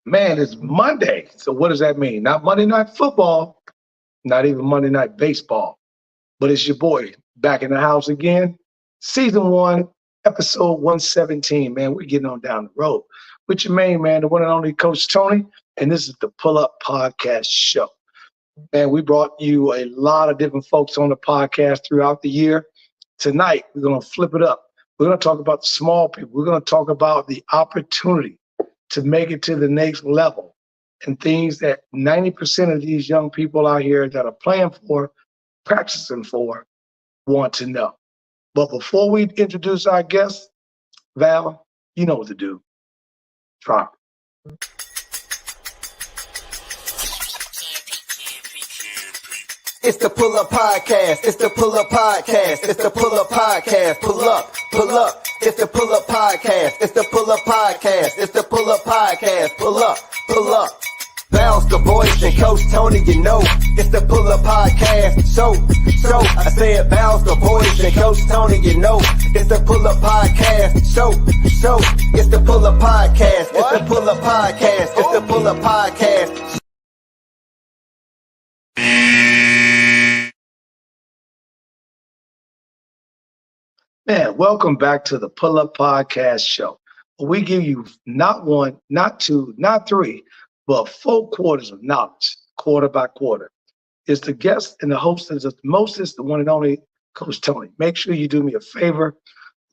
Man, it's Monday. So what does that mean? Not Monday Night Football, not even Monday Night Baseball, but it's your boy back in the house again. Season 1, episode 117. Man, we're getting on down the road with your main man, the one and only Coach Tony, and this is the Pull Up Podcast Show. Man, we brought you a lot of different folks on the podcast throughout the year. Tonight, we're going to flip it up. We're going to talk about the small people. We're going to talk about the opportunity to make it to the next level and things that 90% of these young people out here that are playing for, practicing for, want to know. But before we introduce our guests, Val, you know what to do. Drop. It's the Pull Up Podcast. It's the Pull Up Podcast. It's the Pull Up Podcast. Pull up, pull up. It's the Pull Up Podcast. It's the Pull Up Podcast. It's the Pull Up Podcast. Pull up, pull up. Bounce the voice and Coach Tony, you know. It's the Pull Up Podcast. So, I said bounce the voice and Coach Tony, you know. It's the Pull Up Podcast. So, it's the Pull Up Podcast. It's the Pull Up Podcast. It's the Pull Up Podcast. Man, welcome back to the Pull Up Podcast Show. We give you not one, not two, not three, but 4 quarters of knowledge, quarter by quarter. It's the guest and the host is the mostest, the one and only Coach Tony. Make sure you do me a favor,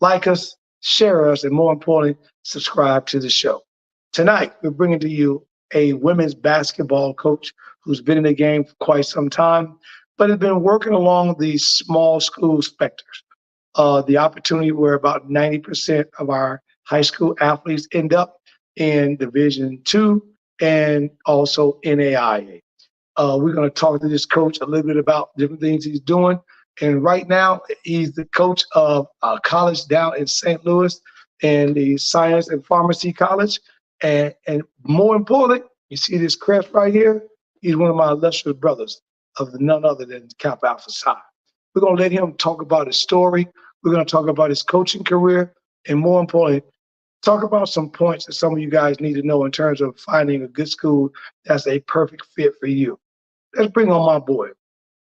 like us, share us, and more importantly, subscribe to the show. Tonight, we're bringing to you a women's basketball coach who's been in the game for quite some time, but has been working along the small school specters. The opportunity where about 90% of our high school athletes end up in Division II and also NAIA. We're going to talk to this coach a little bit about different things he's doing. And right now, he's the coach of a college down in St. Louis and the Science and Pharmacy College. And more importantly, you see this crest right here? He's one of my illustrious brothers of none other than Kappa Alpha Psi. We're going to let him talk about his story. We're going to talk about his coaching career, and more importantly, talk about some points that some of you guys need to know in terms of finding a good school that's a perfect fit for you. Let's bring on my boy,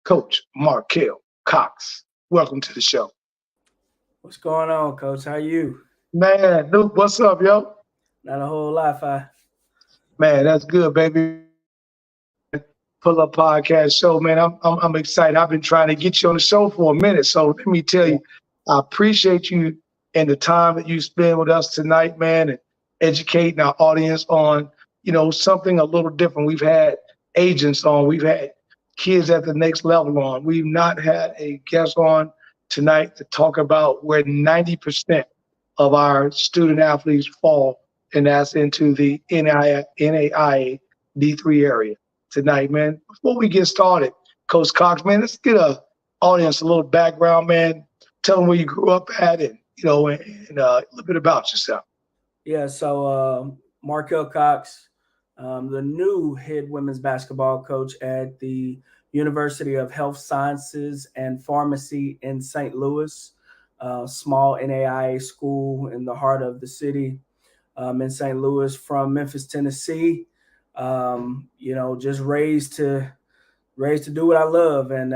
Coach Markel Cox. Welcome to the show. What's going on, Coach? How you? Man, Luke, what's up, yo? Not a whole lot, Man, that's good, baby. Pull Up Podcast Show, man. I'm excited. I've been trying to get you on the show for a minute, so let me tell you, I appreciate you and the time that you spend with us tonight, man, and educating our audience on, something a little different. We've had agents on, we've had kids at the next level on. We've not had a guest on tonight to talk about where 90% of our student athletes fall, and that's into the NAIA D3 area tonight, man. Before we get started, Coach Cox, man, let's get a audience a little background, man. Tell them where you grew up at, and and a little bit about yourself. Yeah, so Markel Cox, the new head women's basketball coach at the University of Health Sciences and Pharmacy in St. Louis, small NAIA school in the heart of the city in St. Louis, from Memphis, Tennessee. Just raised to do what I love, and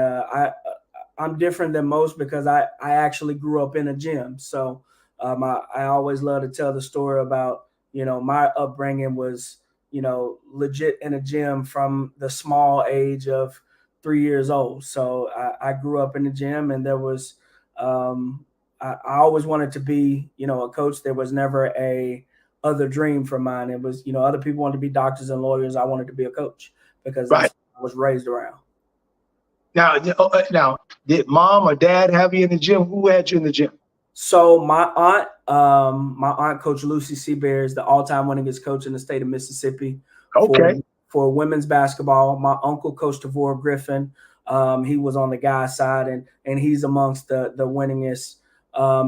I'm different than most because I actually grew up in a gym. So I always love to tell the story about, my upbringing was, legit in a gym from the small age of 3 years old. So I grew up in the gym, and there was, I always wanted to be, a coach. There was never a other dream for mine. It was, other people wanted to be doctors and lawyers. I wanted to be a coach because that's what I was raised around. Now, did mom or dad have you in the gym? Who had you in the gym? So my aunt, Coach Lucy Seabear, is the all-time winningest coach in the state of Mississippi. Okay. For women's basketball. My uncle, Coach Tavor Griffin, he was on the guys' side, and he's amongst the winningest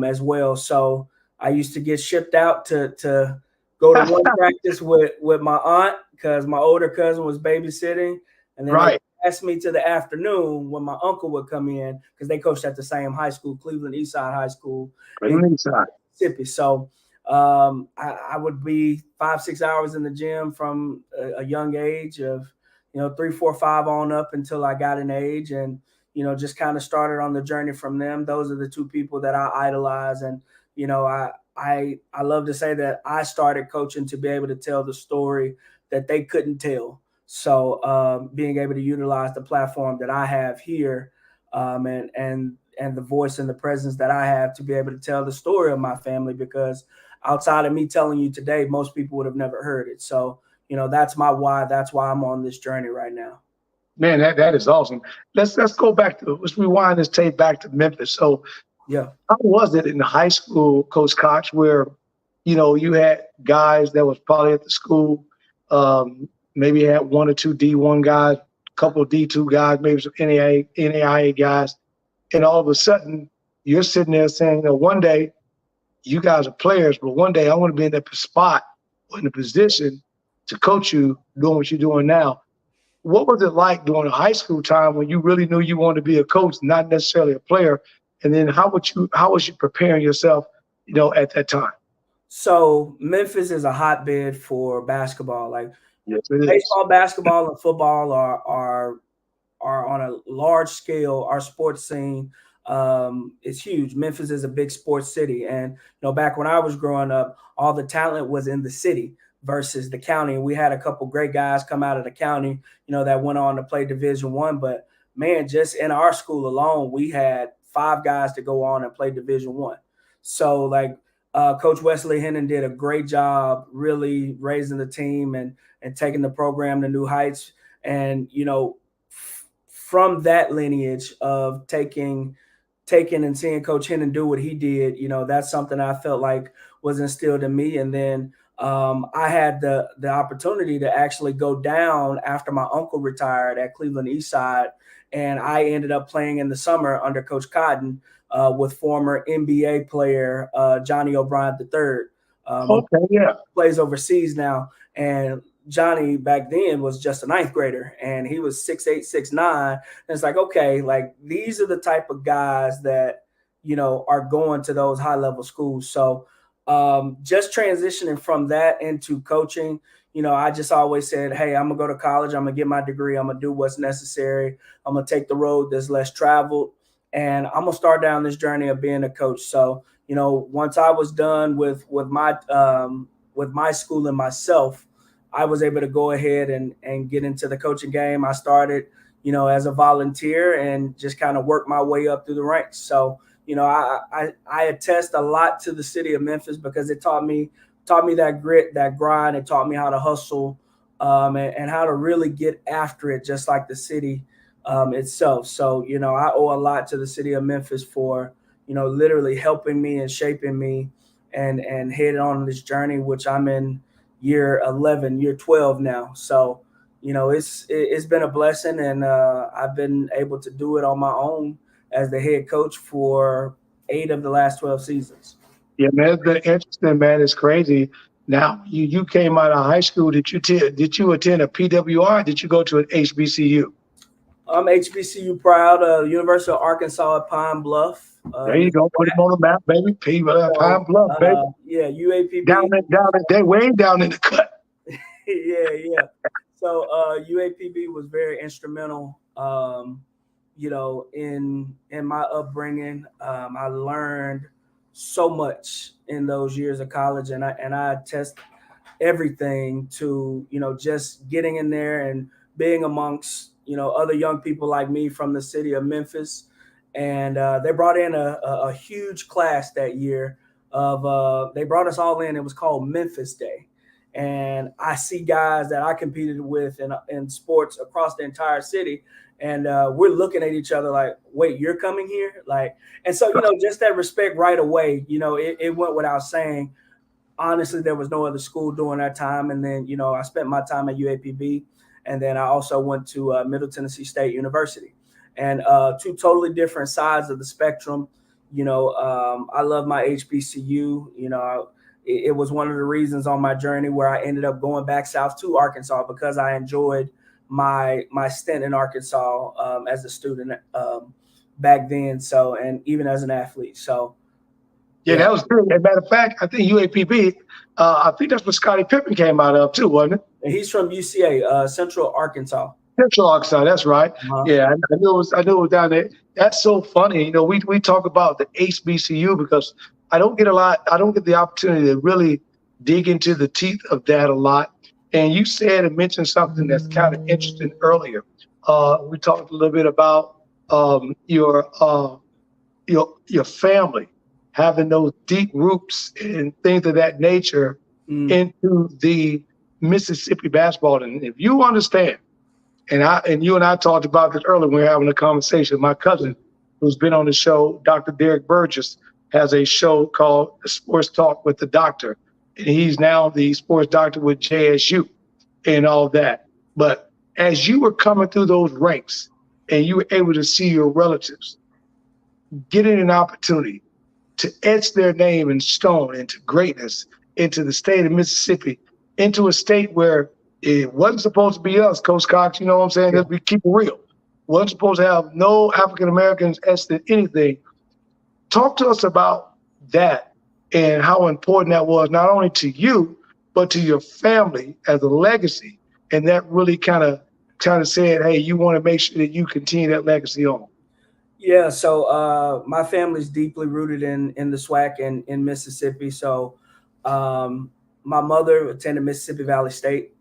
as well. So I used to get shipped out to go to one practice with my aunt because my older cousin was babysitting, and then they asked me to the afternoon when my uncle would come in because they coached at the same high school, Cleveland Eastside High School in Mississippi. So I would be 5-6 hours in the gym from a young age of, 3, 4, 5 on up until I got an age, and just kind of started on the journey from them. Those are the two people that I idolize, and I love to say that I started coaching to be able to tell the story that they couldn't tell. So being able to utilize the platform that I have here, and the voice and the presence that I have to be able to tell the story of my family, because outside of me telling you today, most people would have never heard it. So, that's my why. That's why I'm on this journey right now. Man, that is awesome. Let's go back to let's rewind this tape back to Memphis. So Yeah. how was it in high school, Coach Cox, where you had guys that was probably at the school, maybe you had 1 or 2 D1 guys, a couple of D2 guys, maybe some NAIA guys, and all of a sudden you're sitting there saying, one day you guys are players, but one day I want to be in that spot or in the position to coach you doing what you're doing now. What was it like during the high school time when you really knew you wanted to be a coach, not necessarily a player? And then how was you preparing yourself, at that time? So Memphis is a hotbed for basketball. Like, Yes, it is. baseball, basketball, and football are on a large scale. Our sports scene is huge. Memphis is a big sports city, and back when I was growing up, all the talent was in the city versus the county. We had a couple great guys come out of the county, that went on to play Division I. But man, just in our school alone, we had 5 guys to go on and play Division I. So like Coach Wesley Hennon did a great job really raising the team and taking the program to new heights. And from that lineage of taking and seeing Coach Hennon do what he did, that's something I felt like was instilled in me. And then I had the opportunity to actually go down after my uncle retired at Cleveland Eastside, and I ended up playing in the summer under Coach Cotton with former NBA player Johnny O'Brien III. Okay, yeah. Plays overseas now, and Johnny back then was just a 9th grader, and he was 6'8", 6'9". And it's like, okay, like these are the type of guys that are going to those high level schools. So just transitioning from that into coaching, I just always said, hey, I'm gonna go to college, I'm gonna get my degree, I'm gonna do what's necessary, I'm gonna take the road that's less traveled, and I'm gonna start down this journey of being a coach. So once I was done with my school and myself, I was able to go ahead and get into the coaching game. I started, as a volunteer and just kind of work my way up through the ranks. So, I attest a lot to the city of Memphis because it taught me that grit, that grind. It taught me how to hustle and how to really get after it, just like the city itself. So, I owe a lot to the city of Memphis for, literally helping me and shaping me and heading on this journey, which I'm in year 11, year 12 now. So, it's been a blessing, and I've been able to do it on my own as the head coach for 8 of the last 12 seasons. Yeah, man, it's been interesting, man. It's crazy. Now, you came out of high school. Did you attend a PWI? Did you go to an HBCU? I'm HBCU proud. University of Arkansas at Pine Bluff. There you go. Put them on the map, baby. Pine Bluff, baby. Yeah, UAPB. They way down in the cut. yeah. So UAPB was very instrumental, in my upbringing. I learned so much in those years of college, and I attest everything to just getting in there and being amongst other young people like me from the city of Memphis. And they brought in a huge class that year they brought us all in. It was called Memphis Day. And I see guys that I competed with in sports across the entire city. And we're looking at each other like, wait, you're coming here? Like, and so, just that respect right away, it went without saying. Honestly, there was no other school during that time. And then, I spent my time at UAPB. And then I also went to Middle Tennessee State University. And 2 totally different sides of the spectrum. I love my HBCU. It was one of the reasons on my journey where I ended up going back south to Arkansas, because I enjoyed my stint in Arkansas as a student back then. So, and even as an athlete. So, Yeah, that was good. As a matter of fact, I think UAPB, I think that's what Scottie Pippen came out of too, wasn't it? And he's from UCA, Central Arkansas. Central Arkansas, that's right. Yeah, I knew it was down there. That's so funny. You know, we talk about the HBCU because I don't get the opportunity to really dig into the teeth of that a lot. And you said and mentioned something that's kind of interesting earlier. We talked a little bit about your family having those deep roots and things of that nature into the Mississippi basketball. And if you understand, and you and I talked about this earlier when we were having a conversation. My cousin, who's been on the show, Dr. Derek Burgess, has a show called Sports Talk with the Doctor. And he's now the sports doctor with JSU and all that. But as you were coming through those ranks and you were able to see your relatives getting an opportunity to etch their name in stone into greatness, into the state of Mississippi, into a state where it wasn't supposed to be us, Coach Cox, you know what I'm saying? Let's keep it real. Wasn't supposed to have no African-Americans etched in anything. Talk to us about that and how important that was, not only to you, but to your family as a legacy. And that really kind of said, hey, you want to make sure that you continue that legacy on. Yeah, so my family's deeply rooted in the SWAC and in Mississippi. So my mother attended Mississippi Valley State.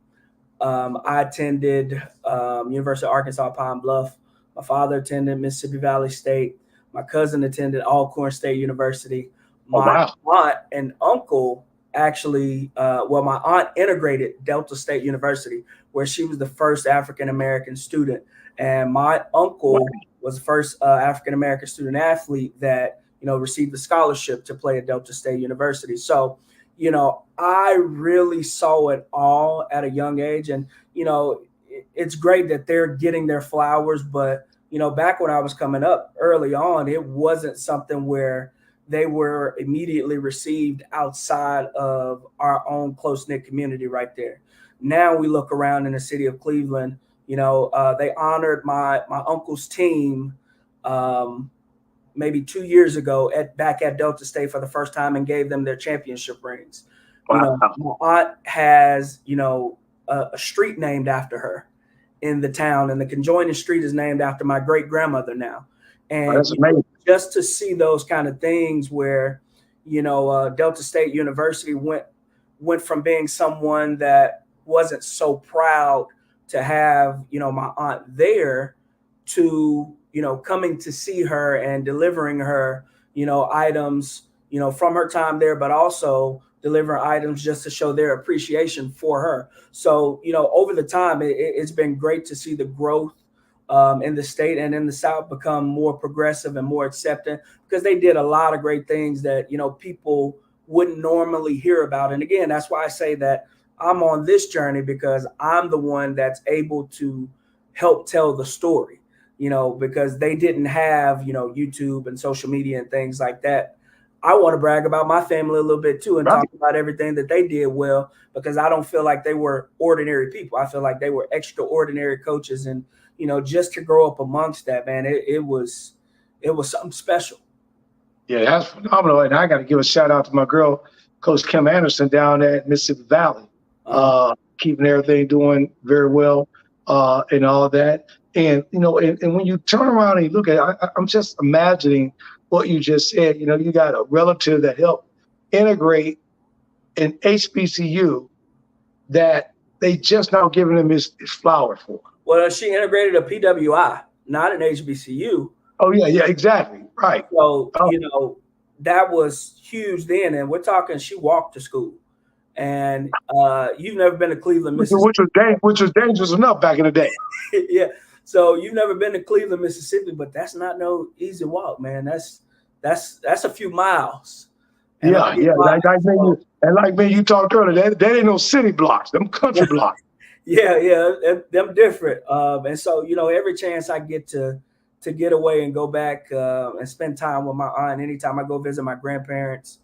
I attended University of Arkansas Pine Bluff. My father attended Mississippi Valley State. My cousin attended Alcorn State University. My aunt and uncle actually, my aunt integrated Delta State University, where she was the first African-American student. And my uncle was the first African-American student athlete that, received the scholarship to play at Delta State University. So, I really saw it all at a young age. And, it's great that they're getting their flowers. But, back when I was coming up early on, it wasn't something where they were immediately received outside of our own close-knit community right there. Now we look around in the city of Cleveland, they honored my uncle's team maybe 2 years ago back at Delta State for the first time and gave them their championship rings. Wow. My aunt has, a street named after her in the town, and the conjoining street is named after my great grandmother now. And that's amazing. Just to see those kind of things where, Delta State University went from being someone that wasn't so proud to have, my aunt there to, coming to see her and delivering her, items, from her time there, but also delivering items just to show their appreciation for her. So, over the time, it's been great to see the growth in the state and in the South become more progressive and more accepting, because they did a lot of great things that, people wouldn't normally hear about. And again, that's why I say that I'm on this journey, because I'm the one that's able to help tell the story, because they didn't have, YouTube and social media and things like that. I want to brag about my family a little bit too and talk about everything that they did well, because I don't feel like they were ordinary people. I feel like they were extraordinary coaches. And, just to grow up amongst that, man, it was something special. Yeah, that's phenomenal. And I got to give a shout out to my girl, Coach Kim Anderson down at Mississippi Valley. Keeping everything doing very well and all that. And, and when you turn around and you look at it, I'm just imagining what you just said. You got a relative that helped integrate an HBCU that they just now giving him his flower for. Well, she integrated a PWI, not an HBCU. Oh, yeah, exactly. Right. So, that was huge then. And we're talking, she walked to school. And you've never been to Cleveland, Mississippi. Which was dangerous enough back in the day. Yeah. So you've never been to Cleveland, Mississippi, but that's not no easy walk, man. That's a few miles. And yeah. Like me, you talked earlier, that ain't no city blocks, them country blocks. Yeah, them different. And so, every chance I get to get away and go back and spend time with my aunt, anytime I go visit my grandparents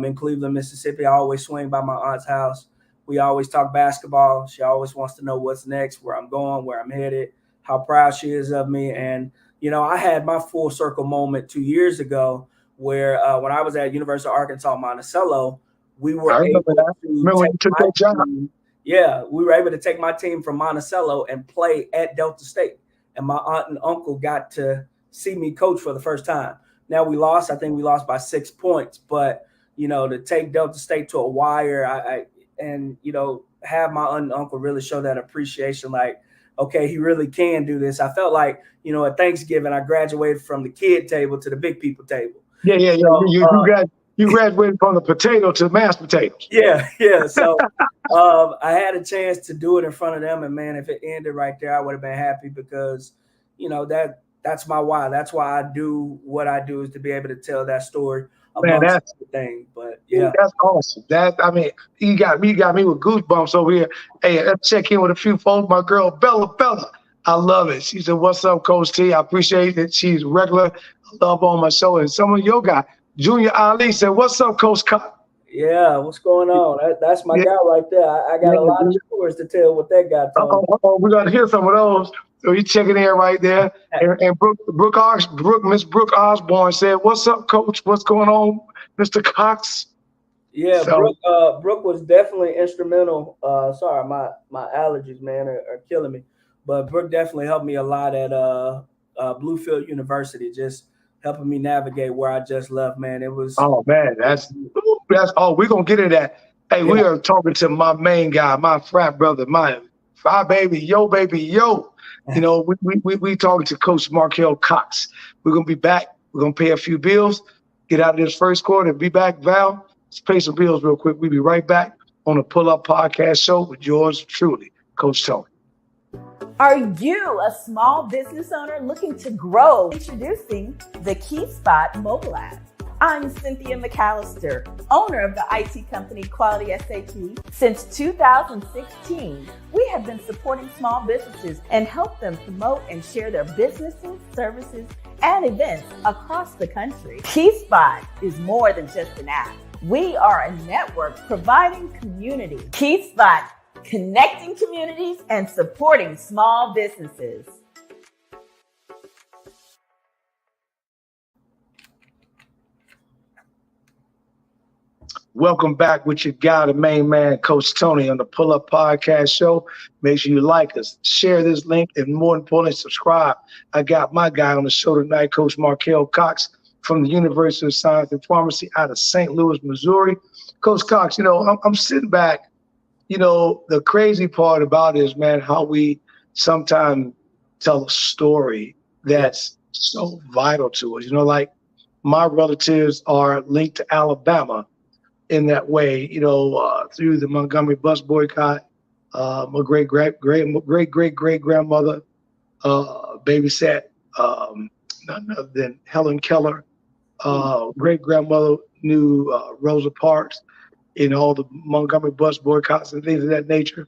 in Cleveland, Mississippi, I always swing by my aunt's house. We always talk basketball. She always wants to know what's next, where I'm going, where I'm headed, how proud she is of me. And, I had my full circle moment 2 years ago where when I was at University of Arkansas Monticello, we were I remember able that. to Remember when you took that job? Yeah, we were able to take my team from Monticello and play at Delta State. And my aunt and uncle got to see me coach for the first time. Now we lost. I think we lost by 6 points. But, to take Delta State to a wire, and have my aunt and uncle really show that appreciation, like, okay, he really can do this. I felt like, at Thanksgiving, I graduated from the kid table to the big people table. Yeah. So, you graduated from the potato to mashed potatoes. Yeah. So I had a chance to do it in front of them, and man, if it ended right there, I would have been happy because, that's my why. That's why I do what I do, is to be able to tell that story. Man, that's the thing. But yeah, that's awesome. You got me with goosebumps over here. Hey, let's check in with a few folks. My girl Bella, I love it. She said, "What's up, Coach T? I appreciate it. She's regular. I love on my show." And some of your guy, Junior Ali, said, "What's up, Coach Cox?" Yeah, what's going on? That's my guy right there. I got a lot of stories to tell what that guy told me. We're gonna hear some of those. So he's checking in right there. And Miss Brooke Osborne said, "What's up, Coach? What's going on, Mr. Cox?" Yeah, Brooke was definitely instrumental. Sorry, my allergies, man, are killing me. But Brooke definitely helped me a lot at Bluefield University, just helping me navigate where I just left, man. It was. Oh man, that's all. We're gonna get into that. Hey, we are talking to my main guy, my frat brother, my baby, yo. We talking to Coach Markel Cox. We're gonna be back. We're gonna pay a few bills, get out of this first quarter, and be back. Val, let's pay some bills real quick. We'll be right back on the Pull Up Podcast Show with yours truly, Coach Tony. Are you a small business owner looking to grow? Introducing the KeySpot mobile app. I'm Cynthia McAllister, owner of the IT company Quality SAP. Since 2016, we have been supporting small businesses and help them promote and share their businesses, services, and events across the country. KeySpot is more than just an app. We are a network providing community. KeySpot, connecting communities and supporting small businesses. Welcome back with your guy, the main man, Coach Tony, on the Pull Up Podcast Show. Make sure you like us, share this link, and more importantly, subscribe. I got my guy on the show tonight, Coach Markel Cox from the University of Science and Pharmacy out of St. Louis, Missouri. Coach Cox, I'm sitting back. The crazy part about it is, man, how we sometimes tell a story that's so vital to us. Like my relatives are linked to Alabama in that way, through the Montgomery bus boycott. My great grandmother babysat none other than Helen Keller. Great grandmother knew Rosa Parks in all the Montgomery bus boycotts and things of that nature.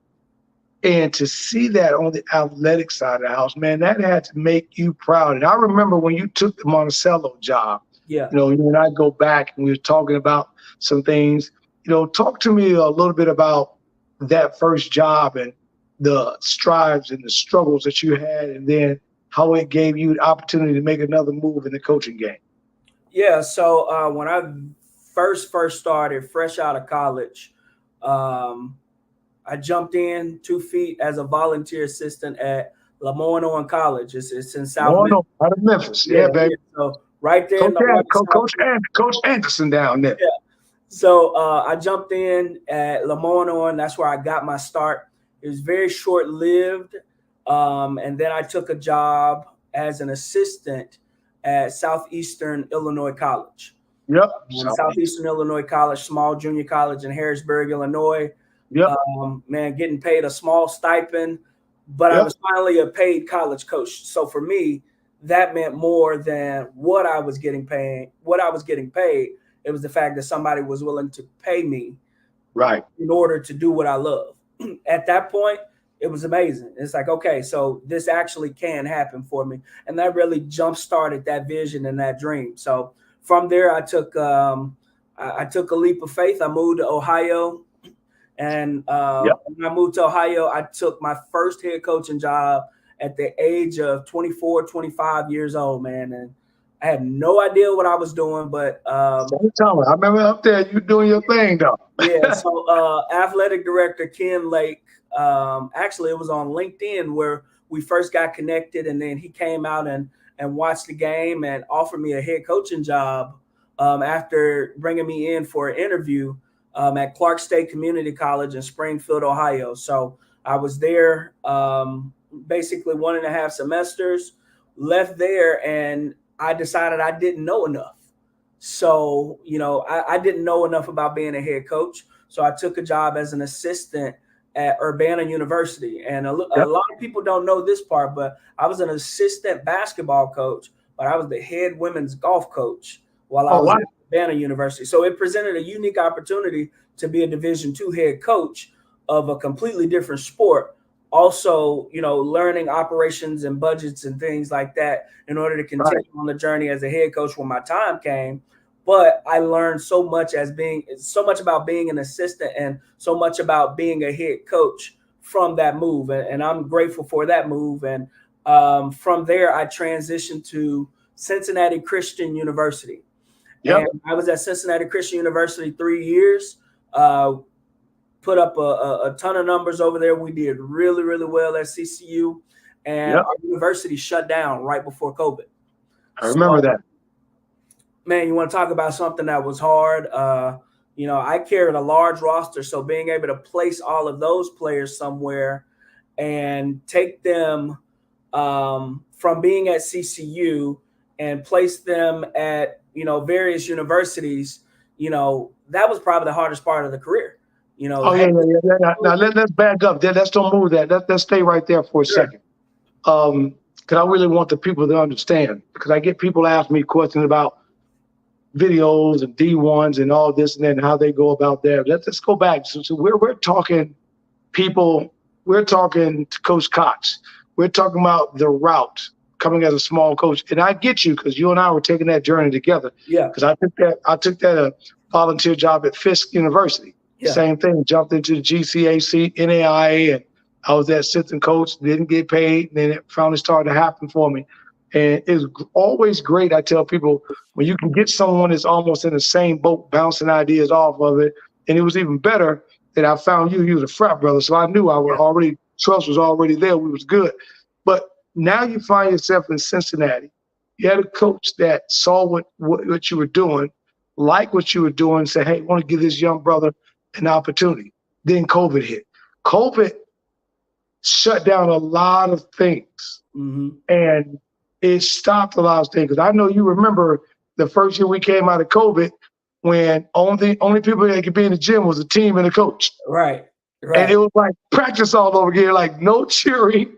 And to see that on the athletic side of the house, man, that had to make you proud. And I remember when you took the Monticello job. Yeah. You and I go back and we were talking about some things. Talk to me a little bit about that first job and the strives and the struggles that you had, and then how it gave you the opportunity to make another move in the coaching game. Yeah. So when I first started, fresh out of college, I jumped in 2 feet as a volunteer assistant at Lemoyne College. It's in South Memphis. Out of Memphis. Yeah, baby. So right there. Coach Anderson down there. Yeah. So I jumped in at Lemoyne. That's where I got my start. It was very short-lived. And then I took a job as an assistant at Southeastern Illinois College. Yep. Southeastern Illinois College, small junior college in Harrisburg, Illinois. Yep. Man, getting paid a small stipend, but I was finally a paid college coach. So for me, that meant more than what I was getting paid. It was the fact that somebody was willing to pay me right in order to do what I love. At that point, it was amazing. It's like, okay, so this actually can happen for me. And that really jump-started that vision and that dream. So from there, I took a leap of faith. I moved to Ohio. And when I moved to Ohio, I took my first head coaching job at the age of 24, 25 years old, man. And I had no idea what I was doing, but I remember up there, you doing your thing, though. yeah. So athletic director Ken Lake, actually it was on LinkedIn where we first got connected, and then he came out and watched the game and offered me a head coaching job after bringing me in for an interview at Clark State Community College in Springfield, Ohio. So I was there basically 1.5 semesters, left there, and I decided I didn't know enough. So, I didn't know enough about being a head coach. So I took a job as an assistant at Urbana University. And a lot of people don't know this part, but I was an assistant basketball coach, but I was the head women's golf coach while I was at Urbana University. So it presented a unique opportunity to be a Division II head coach of a completely different sport. Also, learning operations and budgets and things like that in order to continue on the journey as a head coach when my time came. But I learned so much about being an assistant and so much about being a head coach from that move. And I'm grateful for that move. And from there, I transitioned to Cincinnati Christian University. And I was at Cincinnati Christian University 3 years. Put up a ton of numbers over there. We did really, really well at CCU, and our university shut down right before COVID. I remember that. Man, you want to talk about something that was hard? I carried a large roster, so being able to place all of those players somewhere and take them from being at CCU and place them at various universities, that was probably the hardest part of the career. Now let's back up. Let's don't move that. Let's stay right there for a second. Because I really want the people to understand. Because I get people ask me questions about videos and D1s and all this and then how they go about that. Let's go back. So we're talking people. We're talking to Coach Cox. We're talking about the route coming as a small coach. And I get you because you and I were taking that journey together. Yeah. Because I took that volunteer job at Fisk University. Yeah. Same thing, jumped into the GCAC, NAIA, and I was that assistant coach, didn't get paid, and then it finally started to happen for me. And it's always great, I tell people, when you can get someone that's almost in the same boat, bouncing ideas off of it. And it was even better that I found you. You was a frat brother, so I knew I would already, trust was already there. We was good. But now you find yourself in Cincinnati. You had a coach that saw what you were doing, liked what you were doing, said, hey, I want to give this young brother an opportunity. Then COVID hit. COVID shut down a lot of things, and it stopped a lot of things. Because I know you remember the first year we came out of COVID, when only people that could be in the gym was the team and the coach. Right. And it was like practice all over again, like no cheering,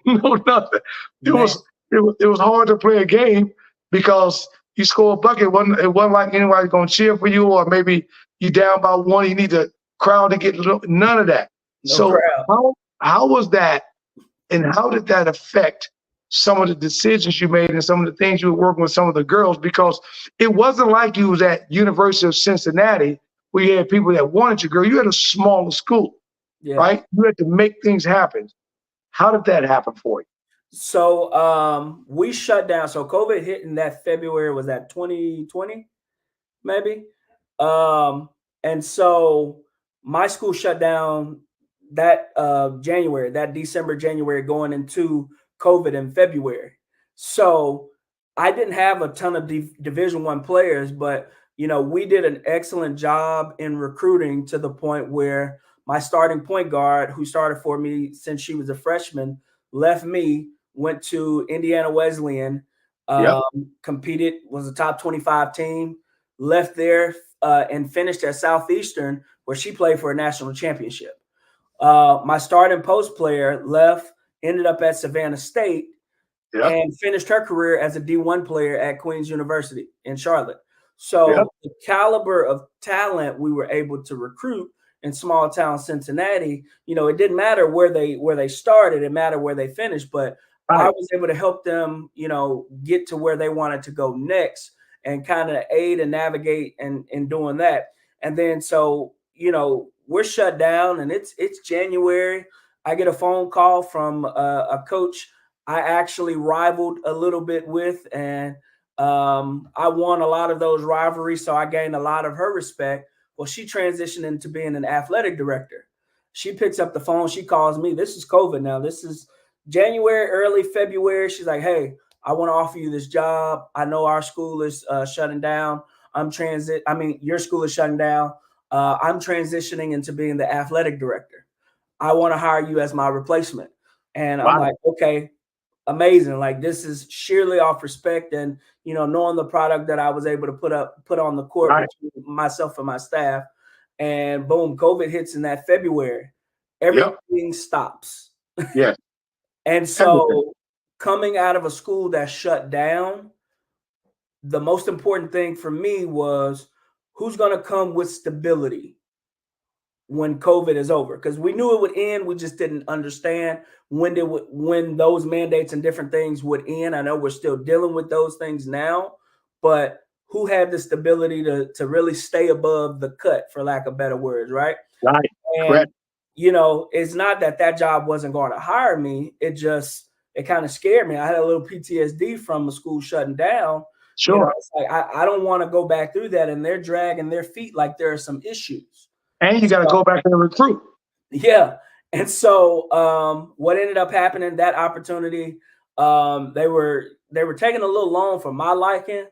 no nothing. It was hard to play a game because you score a bucket. It wasn't like anybody going to cheer for you, or maybe you down by one, you need the crowd to get none of that. How was that, and how did that affect some of the decisions you made and some of the things you were working with some of the girls? Because it wasn't like you was at University of Cincinnati where you had people that wanted you, girl. You had a smaller school, right? You had to make things happen. How did that happen for you? So we shut down. So COVID hit in that February, was that 2020, maybe? And so my school shut down that January, that December, January, going into COVID in February. So I didn't have a ton of Division I players, but we did an excellent job in recruiting to the point where my starting point guard, who started for me since she was a freshman, left me, went to Indiana Wesleyan, competed, was a top 25 team, left there and finished at Southeastern, where she played for a national championship. My starting post player left, ended up at Savannah State, and finished her career as a D1 player at Queens University in Charlotte. So the caliber of talent we were able to recruit in small town Cincinnati, it didn't matter where they started, it mattered where they finished, but I was able to help them, get to where they wanted to go next and kind of aid and navigate in doing that. And then, so, we're shut down and it's January. I get a phone call from a coach I actually rivaled a little bit with, and I won a lot of those rivalries, so I gained a lot of her respect. Well, she transitioned into being an athletic director. She picks up the phone. She calls me. This is COVID now. This is January, early February. She's like, hey, I want to offer you this job. I know our school is shutting down. Your school is shutting down. I'm transitioning into being the athletic director. I want to hire you as my replacement. And I'm like, okay, amazing. Like, this is sheerly off respect and, knowing the product that I was able to put on the court between myself and my staff. And boom, COVID hits in that February. Everything stops. Yes. And so coming out of a school that shut down, the most important thing for me was who's going to come with stability when COVID is over, because we knew it would end. We just didn't understand when those mandates and different things would end. I know we're still dealing with those things now, but who had the stability to really stay above the cut, for lack of better words, right? Right. And, correct. It's not that job wasn't going to hire me. It kind of scared me. I had a little PTSD from the school shutting down. Sure. It's like, I don't want to go back through that, and they're dragging their feet like there are some issues. And you got to go back and recruit. Yeah. And so what ended up happening, that opportunity, they were taking a little long for my liking.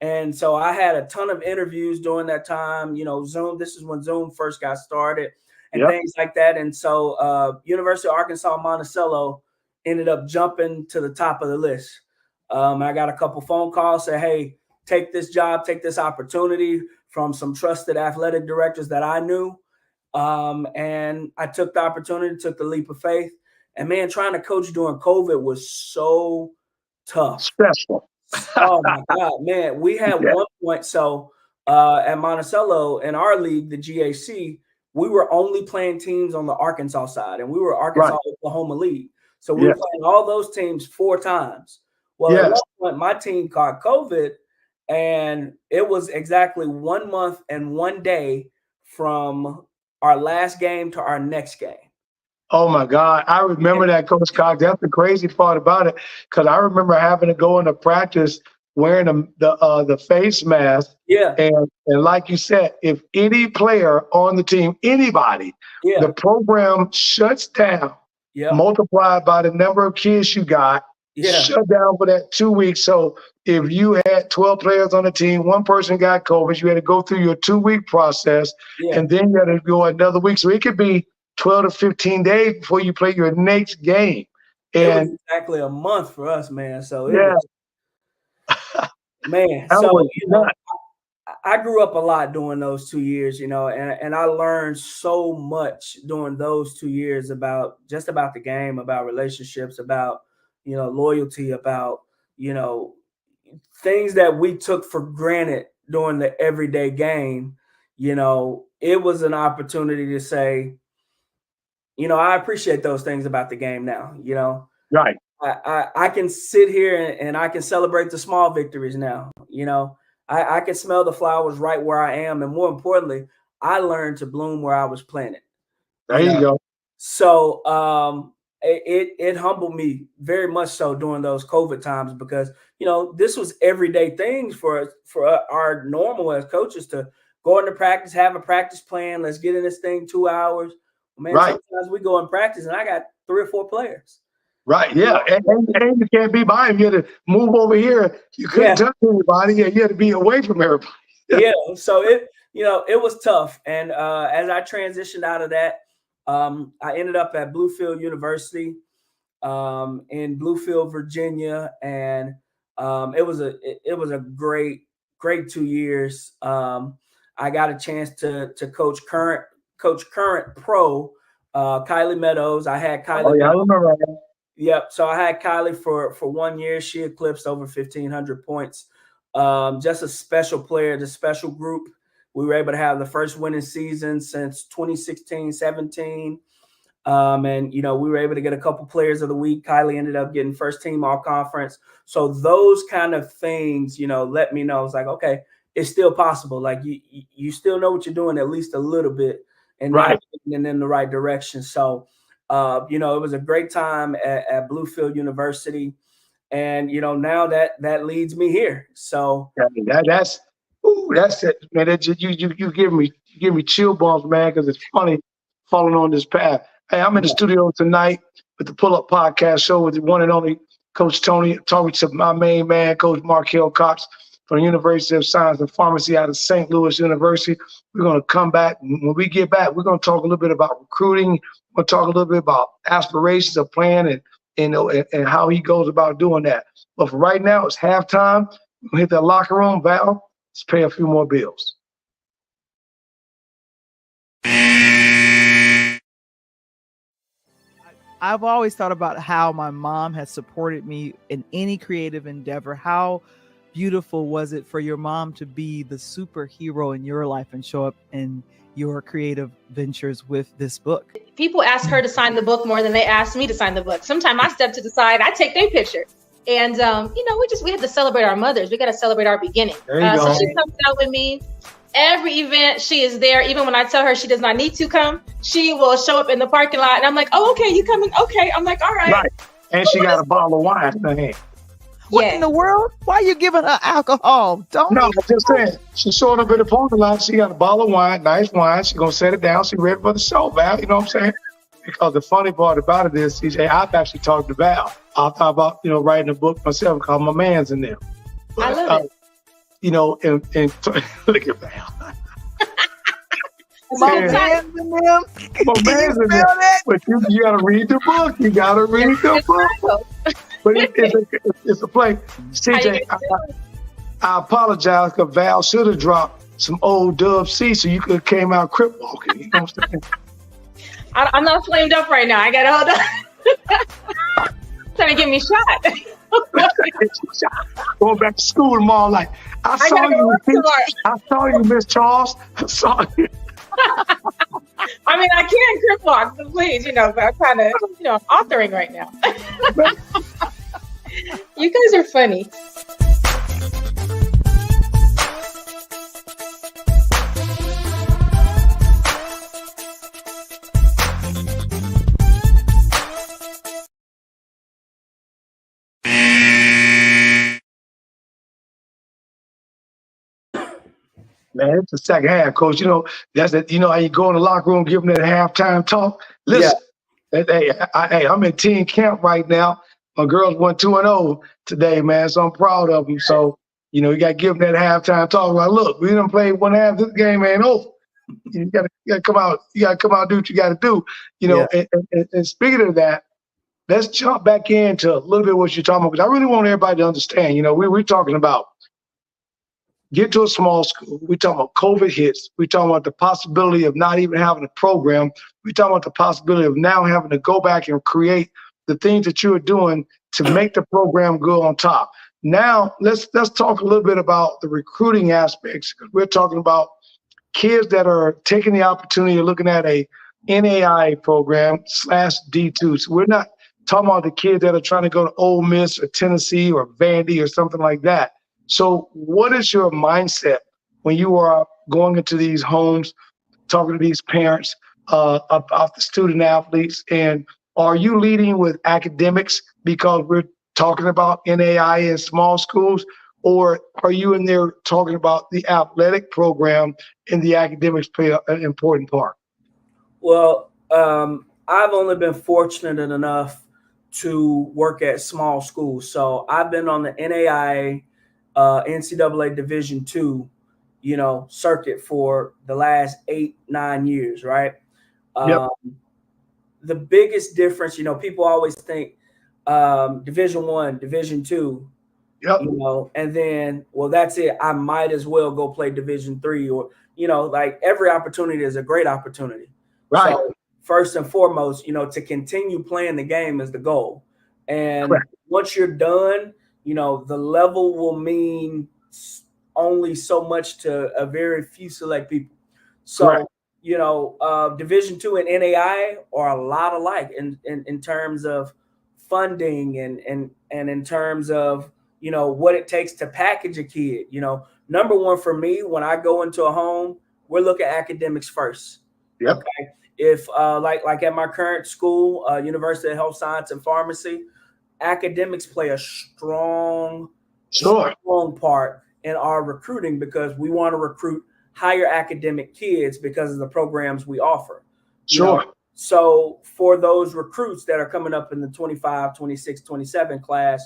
And so I had a ton of interviews during that time, Zoom. This is when Zoom first got started and things like that. And so University of Arkansas Monticello ended up jumping to the top of the list. I got a couple phone calls, say, hey, take this job, take this opportunity from some trusted athletic directors that I knew. And I took the opportunity, took the leap of faith. And man, trying to coach during COVID was so tough. Stressful. Oh my God, man. We had one point. So at Monticello in our league, the GAC, we were only playing teams on the Arkansas side, and we were Arkansas Oklahoma League. So we were playing all those teams 4 times. Well, at one point, my team caught COVID, and it was exactly 1 month and 1 day from our last game to our next game. Oh my God. I remember that, Coach Cox. That's the crazy part about it. Because I remember having to go into practice wearing the face mask. Yeah. And like you said, if any player on the team, anybody, the program shuts down, multiplied by the number of kids you got, shut down for that 2 weeks. So if you had 12 players on the team, one person got COVID, you had to go through your 2-week process, and then you had to go another week. So it could be 12 to 15 days before you play your next game. And it was exactly a month for us, man. So it was, man. So I grew up a lot during those 2 years, and I learned so much during those 2 years about the game, about relationships, about loyalty, about things that we took for granted during the everyday game. It was an opportunity to say, I appreciate those things about the game now. Right. I can sit here and I can celebrate the small victories now. I can smell the flowers right where I am. And more importantly, I learned to bloom where I was planted. There you go. So it humbled me very much so during those COVID times, because, this was everyday things for our normal as coaches to go into practice, have a practice plan. Let's get in this thing 2 hours. Man, sometimes we go in practice and I got 3 or 4 players. Right. Yeah. And you can't be by him. You had to move over here. You couldn't touch anybody. You had to be away from everybody. So it was tough. And as I transitioned out of that, I ended up at Bluefield University in Bluefield, Virginia. And it was a great 2 years. I got a chance to coach current pro Kylie Meadows. I had Kylie. Oh, yeah, I remember that. Yep. So I had Kylie for 1 year. She eclipsed over 1,500 points. Just a special player, the special group. We were able to have the first winning season since 2016-17. And, we were able to get a couple players of the week. Kylie ended up getting first team all conference. So those kind of things, let me know. It's like, okay, it's still possible. Like you still know what you're doing at least a little bit, and in the right direction. So, it was a great time at Bluefield University. And now that leads me here. So that's it, man. You give me chill bumps, man, because it's funny falling on this path. Hey, I'm in the studio tonight with the Pull Up Podcast Show with the one and only Coach Tony, talking to my main man, Coach Markel Cox from the University of Science and Pharmacy out of St. Louis University. We're going to come back. When we get back, we're going to talk a little bit about recruiting. We're going to talk a little bit about aspirations of playing and how he goes about doing that. But for right now, it's halftime. We're going to hit that locker room, Val. Let's pay a few more bills. I've always thought about how my mom has supported me in any creative endeavor. How beautiful was it for your mom to be the superhero in your life and show up in your creative ventures with this book? People ask her to sign the book more than they ask me to sign the book. Sometimes I step to the side, I take their picture. And, we have to celebrate our mothers. We got to celebrate our beginning. So she comes out with me. Every event, she is there. Even when I tell her she does not need to come, she will show up in the parking lot. And I'm like, oh, okay, you coming? Okay. I'm like, all right. Right. And she got a bottle of wine in her hand. What in the world? Why are you giving her alcohol? No, I'm just saying. She showed up in the parking lot. She got a bottle of wine, nice wine. She's going to set it down. She's ready for the show, Val. You know what I'm saying? Because the funny part about it is, CJ, I've actually talked to Val. I thought about, writing a book myself called My Man's in Them. But, I love it. And look at Val. My man's in them. My man's in them. But you got to read the book. You got to read the book. But it's a play. CJ, I apologize because Val should have dropped some old Dub C so you could have came out crip walking. You know what I'm saying? I'm not flamed up right now. I got to hold on. Trying to get me shot. Going back to school tomorrow, like I saw you, Miss Charles. I saw you. I mean, I can crip walk, but please, but I'm kind of, authoring right now. You guys are funny. Man, it's the second half, Coach. That's that. How you go in the locker room, give them that halftime talk. Listen, hey, I'm in teen camp right now. My girls went 2-0 today, man. So I'm proud of them. So you got to give them that halftime talk. Like, look, we done played one half. This game ain't over. You got to come out. You got to come out and do what you got to do. And speaking of that, let's jump back into a little bit what you're talking about, because I really want everybody to understand. We're talking about get to a small school. We're talking about COVID hits. We're talking about the possibility of not even having a program. We're talking about the possibility of now having to go back and create the things that you're doing to make the program go on top. Now, let's talk a little bit about the recruiting aspects. We're talking about kids that are taking the opportunity of looking at a NAIA program /D2. So we're not talking about the kids that are trying to go to Ole Miss or Tennessee or Vandy or something like that. So what is your mindset when you are going into these homes, talking to these parents about the student athletes? And are you leading with academics because we're talking about NAIA in small schools? Or are you in there talking about the athletic program and the academics play an important part? Well, I've only been fortunate enough to work at small schools. So I've been on the NAIA NCAA Division II, circuit for the last 8-9 years, right? Yep. The biggest difference, people always think Division I, Division II, yep. And then, well, that's it. I might as well go play Division III, or like every opportunity is a great opportunity. Right. So first and foremost, to continue playing the game is the goal. And Correct. Once you're done, the level will mean only so much to a very few select people. So, Correct. Division II and NAIA are a lot alike in terms of funding and in terms of, what it takes to package a kid. Number one for me, when I go into a home, we're looking at academics first. Yep. Okay? If like at my current school, University of Health Science and Pharmacy, academics play a strong part in our recruiting because we want to recruit higher academic kids because of the programs we offer. Sure. So for those recruits that are coming up in the 25, 26, 27 class,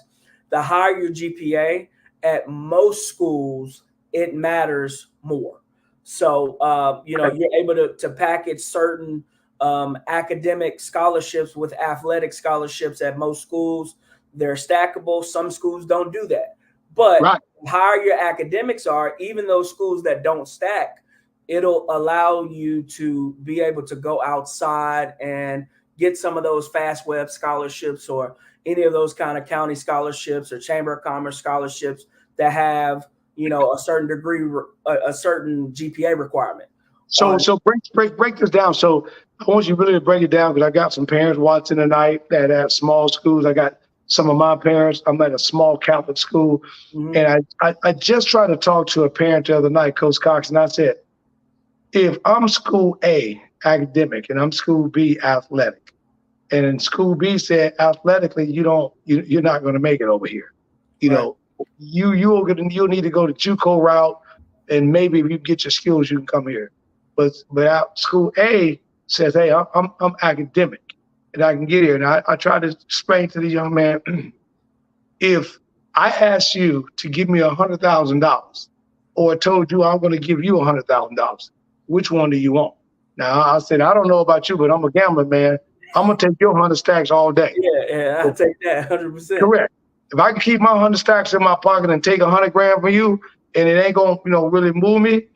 the higher your GPA at most schools, it matters more. So, you're able to package certain academic scholarships with athletic scholarships at most schools. They're stackable. Some schools don't do that. But the higher your academics are, even those schools that don't stack, it'll allow you to be able to go outside and get some of those FastWeb scholarships or any of those kind of county scholarships or Chamber of Commerce scholarships that have, a certain degree, a certain GPA requirement. So break this down. So I want you really to break it down because I got some parents watching tonight that at small schools. I got some of my parents. I'm at a small Catholic school. Mm-hmm. And I just tried to talk to a parent the other night, Coach Cox, and I said, if I'm school A, academic, and I'm school B, athletic, and in school B said athletically, you're not going to make it over here. You'll need to go the JUCO route, and maybe if you get your skills, you can come here. But school A says, hey, I'm academic, and I can get here. And I try to explain to the young man, if I asked you to give me $100,000, or told you I'm going to give you $100,000. Which one do you want? Now, I said, I don't know about you, but I'm a gambler, man. I'm going to take your 100 stacks all day. Yeah, I'll take that 100%. Correct. If I can keep my 100 stacks in my pocket and take 100 grand from you, and it ain't going to, really move me,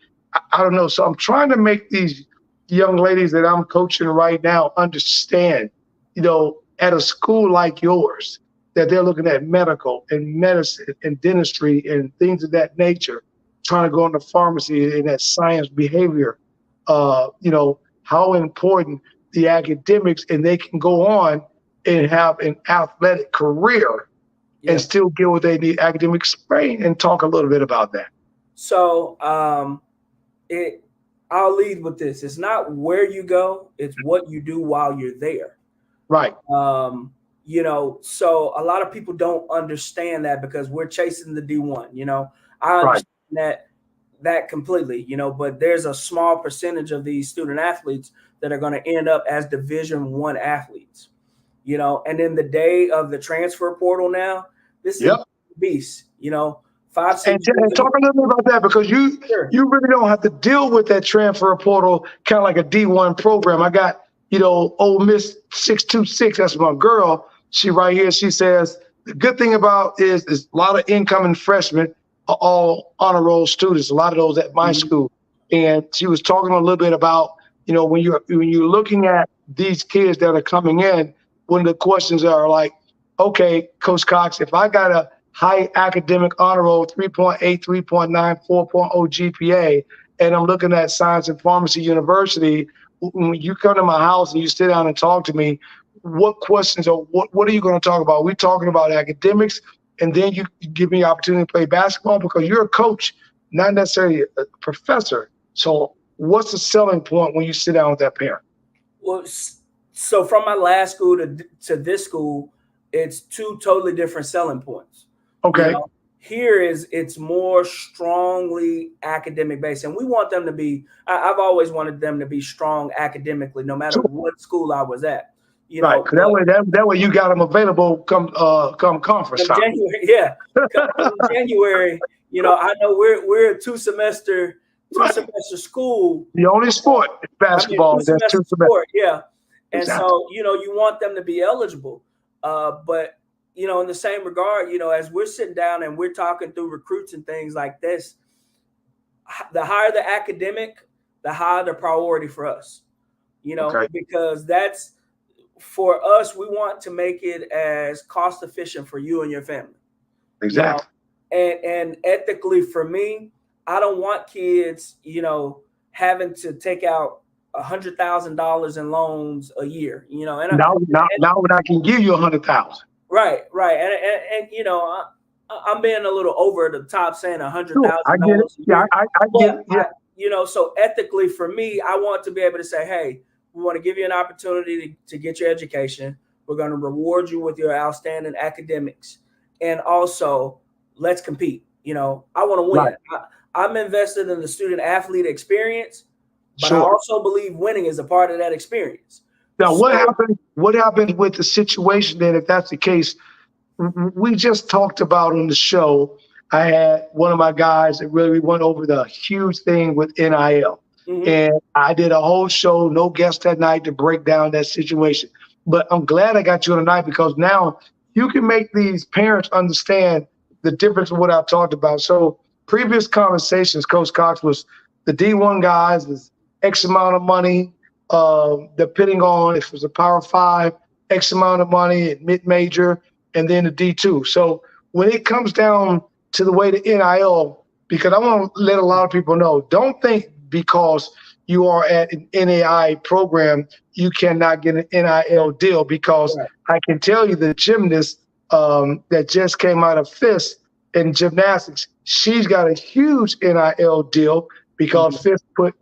I don't know. So I'm trying to make these young ladies that I'm coaching right now understand, at a school like yours, that they're looking at medical and medicine and dentistry and things of that nature, trying to go into pharmacy and that science behavior, how important the academics, and they can go on and have an athletic career and still get what they need. Academic explain and talk a little bit about that. So I'll lead with this. It's not where you go, it's what you do while you're there. Right. So a lot of people don't understand that because we're chasing the D1, I understand that completely, but there's a small percentage of these student athletes that are going to end up as Division I athletes, and in the day of the transfer portal now, this is a beast, 5, 6 and talk a little bit about that because you really don't have to deal with that transfer portal kind of like a D1 program. I got, Ole Miss 626, that's my girl. She right here, she says, the good thing about is a lot of incoming freshmen are all honor roll students, a lot of those at my school. And she was talking a little bit about, when you're looking at these kids that are coming in, one of the questions are like, okay, Coach Cox, if I got a high academic honor roll, 3.8, 3.9, 4.0 GPA, and I'm looking at Science and Pharmacy University, when you come to my house and you sit down and talk to me, what questions or what are you going to talk about? We're talking about academics, and then you give me the opportunity to play basketball because you're a coach, not necessarily a professor. So what's the selling point when you sit down with that parent? Well, so from my last school to this school, it's two totally different selling points. Okay. Here it's more strongly academic based, and we want them to be. I've always wanted them to be strong academically, no matter what school I was at. Right. That way you got them available come conference time. January, come January. I know we're a two semester school. The only sport is basketball. That's 2 semesters. Yeah. And exactly. So, you want them to be eligible. But, in the same regard, as we're sitting down and we're talking through recruits and things like this, the higher the academic, the higher the priority for us, because that's for us, we want to make it as cost efficient for you and your family. Exactly. And ethically for me, I don't want kids, having to take out $100,000 in loans a year, and now when I can give you $100,000. Right. And I'm being a little over the top saying $100,000. I get it. Yeah, I get it. Yeah. So ethically for me, I want to be able to say, hey, we want to give you an opportunity to get your education. We're going to reward you with your outstanding academics. And also, let's compete. You know, I want to win. Right. I'm invested in the student athlete experience, but I Sure. also believe winning is a part of that experience. Now, So- what happened with the situation then, if that's the case? We just talked about on the show, I had one of my guys that really went over the huge thing with NIL. Mhm. And I did a whole show, no guest that night, to break down that situation. But I'm glad I got you tonight, because now you can make these parents understand the difference of what I've talked about. So previous conversations, Coach Cox, was the D1 guys is X amount of money, depending on if it was a Power 5, X amount of money at mid-major, and then the D2. So when it comes down to the way the NIL, because I want to let a lot of people know, don't think because you are at an NAI program, you cannot get an NIL deal, because Right. I can tell you the gymnast that just came out of FIST in gymnastics, she's got a huge NIL deal because FIST put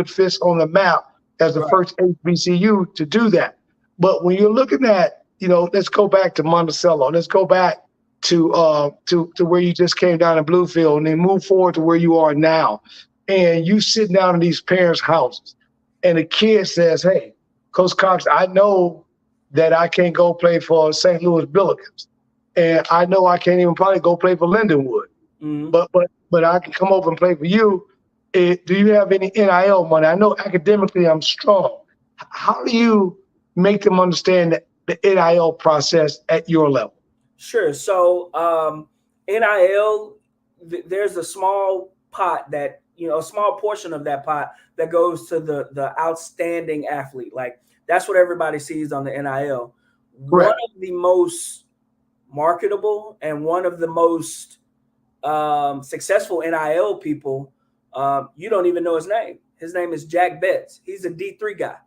FIST on the map as the Right. first HBCU to do that. But when you're looking at, let's go back to Monticello. Let's go back to where you just came down in Bluefield, and then move forward to where you are now. And you sit down in these parents' houses, and a kid says, "Hey, Coach Cox, I know that I can't go play for St. Louis Billikens, and I know I can't even probably go play for Lindenwood, Mhm. but I can come over and play for you. Do you have any NIL money? I know academically I'm strong." How do you make them understand the NIL process at your level? Sure. So NIL, there's a small pot that, a small portion of that pot that goes to the outstanding athlete. Like, that's what everybody sees on the NIL. Correct. One of the most marketable and one of the most successful NIL people, you don't even know his name. His name is Jack Betts. He's a D3 guy.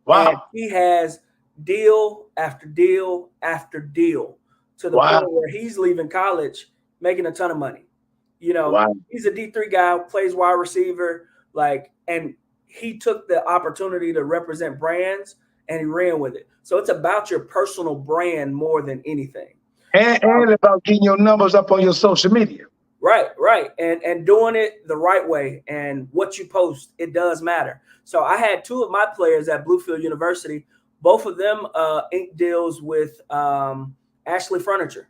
Wow. And he has deal after deal after deal, to the Wow. point where he's leaving college making a ton of money. Wow. He's a D3 guy, plays wide receiver, and he took the opportunity to represent brands and he ran with it. So it's about your personal brand more than anything. And about getting your numbers up on your social media. Right. And doing it the right way, and what you post, it does matter. So I had two of my players at Bluefield University. Both of them inked deals with Ashley Furniture.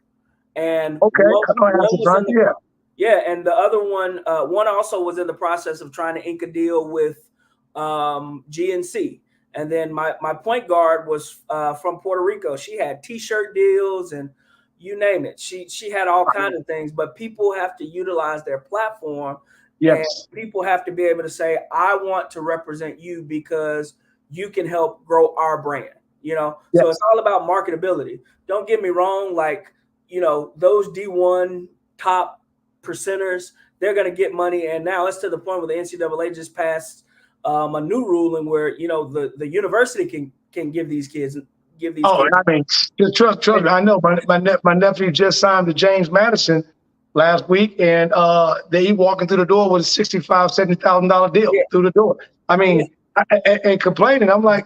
And Okay. one I know was Ashley in Furniture, yeah, and the other one also was in the process of trying to ink a deal with GNC. And then my point guard was from Puerto Rico. She had T-shirt deals and you name it. She had all kinds of things, but people have to utilize their platform. Yes. And people have to be able to say, I want to represent you because you can help grow our brand, Yes. So it's all about marketability. Don't get me wrong. Those D1 top percenters, they're going to get money. And now it's to the point where the NCAA just passed a new ruling where, the university can give these kids. Oh, I mean, trust me. I know my nephew just signed to James Madison last week, and he walking through the door with a $65,000-$70,000 deal through the door. I mean, and complaining. I'm like,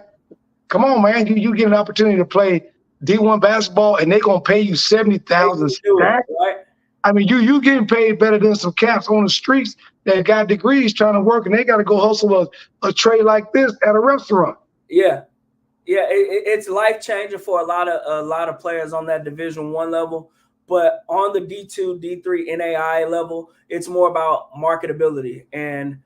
come on, man, you get an opportunity to play D1 basketball, and they're gonna pay you $70,000. Right? I mean, you getting paid better than some cats on the streets that got degrees trying to work, and they got to go hustle a tray like this at a restaurant. Yeah. It's life changing for a lot of players on that Division I level, but on the D2, D3, NAI level, it's more about marketability. And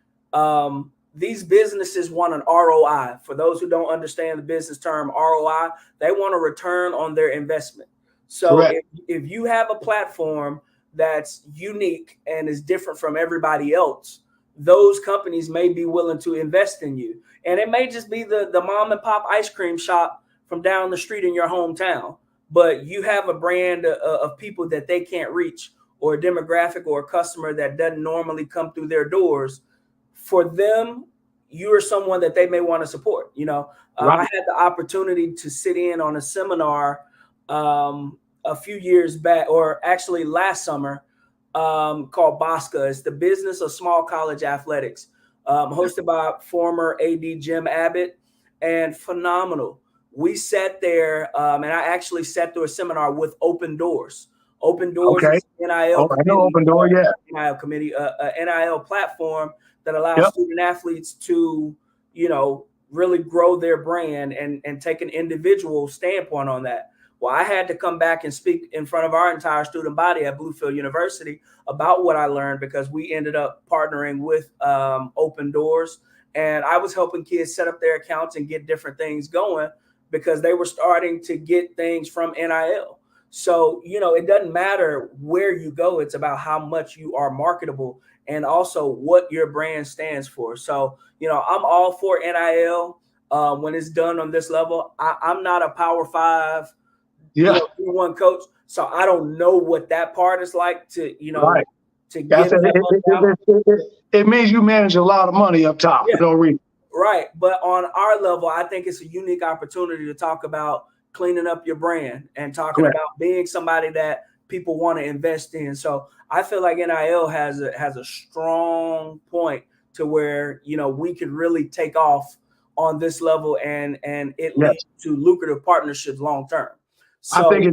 these businesses want an ROI. For those who don't understand the business term ROI, they want a return on their investment. So if you have a platform that's unique and is different from everybody else, those companies may be willing to invest in you. And it may just be the mom and pop ice cream shop from down the street in your hometown, but you have a brand of people that they can't reach, or a demographic or a customer that doesn't normally come through their doors. For them, you are someone that they may want to support. I had the opportunity to sit in on a seminar a few years back, or actually last summer, called BOSCA. It's the Business of Small College Athletics, hosted by former AD Jim Abbott, and phenomenal. we sat there, and I actually sat through a seminar with Open Doors. Open Doors Okay. is NIL I know committee, Open Door, yeah. NIL committee, NIL platform that allows Yep. student athletes to, really grow their brand and take an individual standpoint on that. Well, I had to come back and speak in front of our entire student body at Bluefield University about what I learned, because we ended up partnering with Open Doors, and I was helping kids set up their accounts and get different things going because they were starting to get things from NIL. So, it doesn't matter where you go. It's about how much you are marketable and also what your brand stands for. So, I'm all for NIL when it's done on this level. I'm not a Power 5 one coach, so I don't know what that part is like to right. to get it means you manage a lot of money up top for no reason. Right. But on our level, I think it's a unique opportunity to talk about cleaning up your brand and talking about being somebody that people want to invest in. So I feel like NIL has a strong point to where, we could really take off on this level and it leads to lucrative partnerships long term. So, I think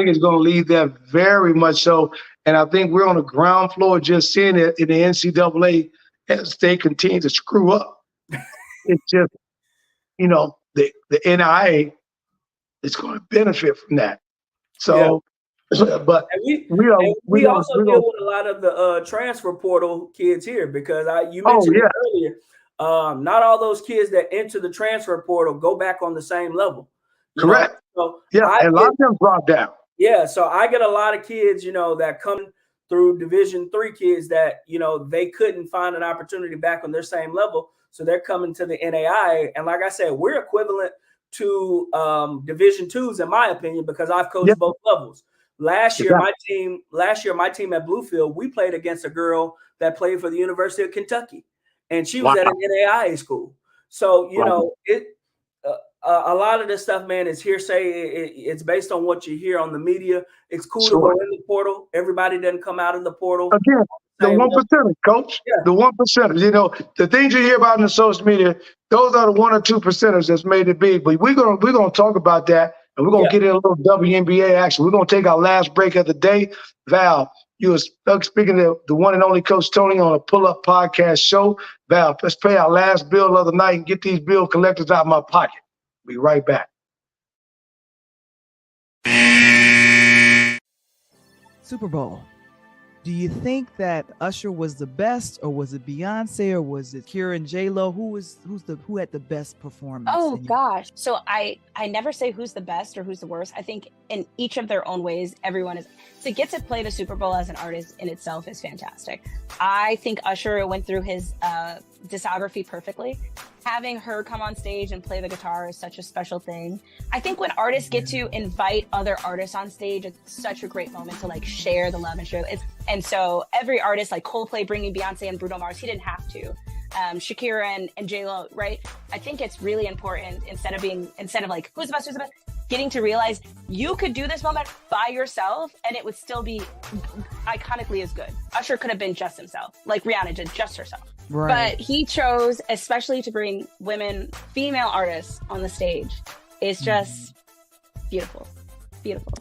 it's going to lead there very much so. And I think we're on the ground floor just seeing it in the NCAA as they continue to screw up. It's just, the NIA is going to benefit from that. So, but we also deal with a lot of the transfer portal kids here, because you mentioned it earlier. Not all those kids that enter the transfer portal go back on the same level. Correct. So and a lot of them drop down. Yeah, so I get a lot of kids, that come through Division III kids that, they couldn't find an opportunity back on their same level. So they're coming to the NAIA. And like I said, we're equivalent to Division IIs, in my opinion, because I've coached both levels. Last year, my team at Bluefield, we played against a girl that played for the University of Kentucky, and she was at an NAIA school. So, a lot of this stuff, man, is hearsay. It's based on what you hear on the media. It's cool to go in the portal. Everybody doesn't come out of the portal. Again, the 1%, coach. Yeah. The 1%. The things you hear about in the social media, those are the 1 or 2% that's made it big. But we're gonna talk about that, and we're gonna get in a little WNBA action. We're gonna take our last break of the day. Val, you were speaking to the one and only Coach Tony on a Pull Up Podcast show. Val, let's pay our last bill of the night and get these bill collectors out of my pocket. Be right back. Super Bowl. Do you think that Usher was the best, or was it Beyonce, or was it Kira and J-Lo? Who had the best performance? Oh gosh. So I never say who's the best or who's the worst. I think in each of their own ways, everyone is to get to play the Super Bowl as an artist in itself is fantastic. I think Usher went through his discography perfectly. Having her come on stage and play the guitar is such a special thing. I think when artists get to invite other artists on stage, it's such a great moment to share the love and share it. And so every artist, like Coldplay bringing Beyonce and Bruno Mars, he didn't have to. Shakira and J-Lo, right? I think it's really important instead of who's the best, getting to realize you could do this moment by yourself and it would still be iconically as good. Usher could have been just himself, like Rihanna did just herself. Right. But he chose especially to bring female artists on the stage. It's just beautiful, beautiful.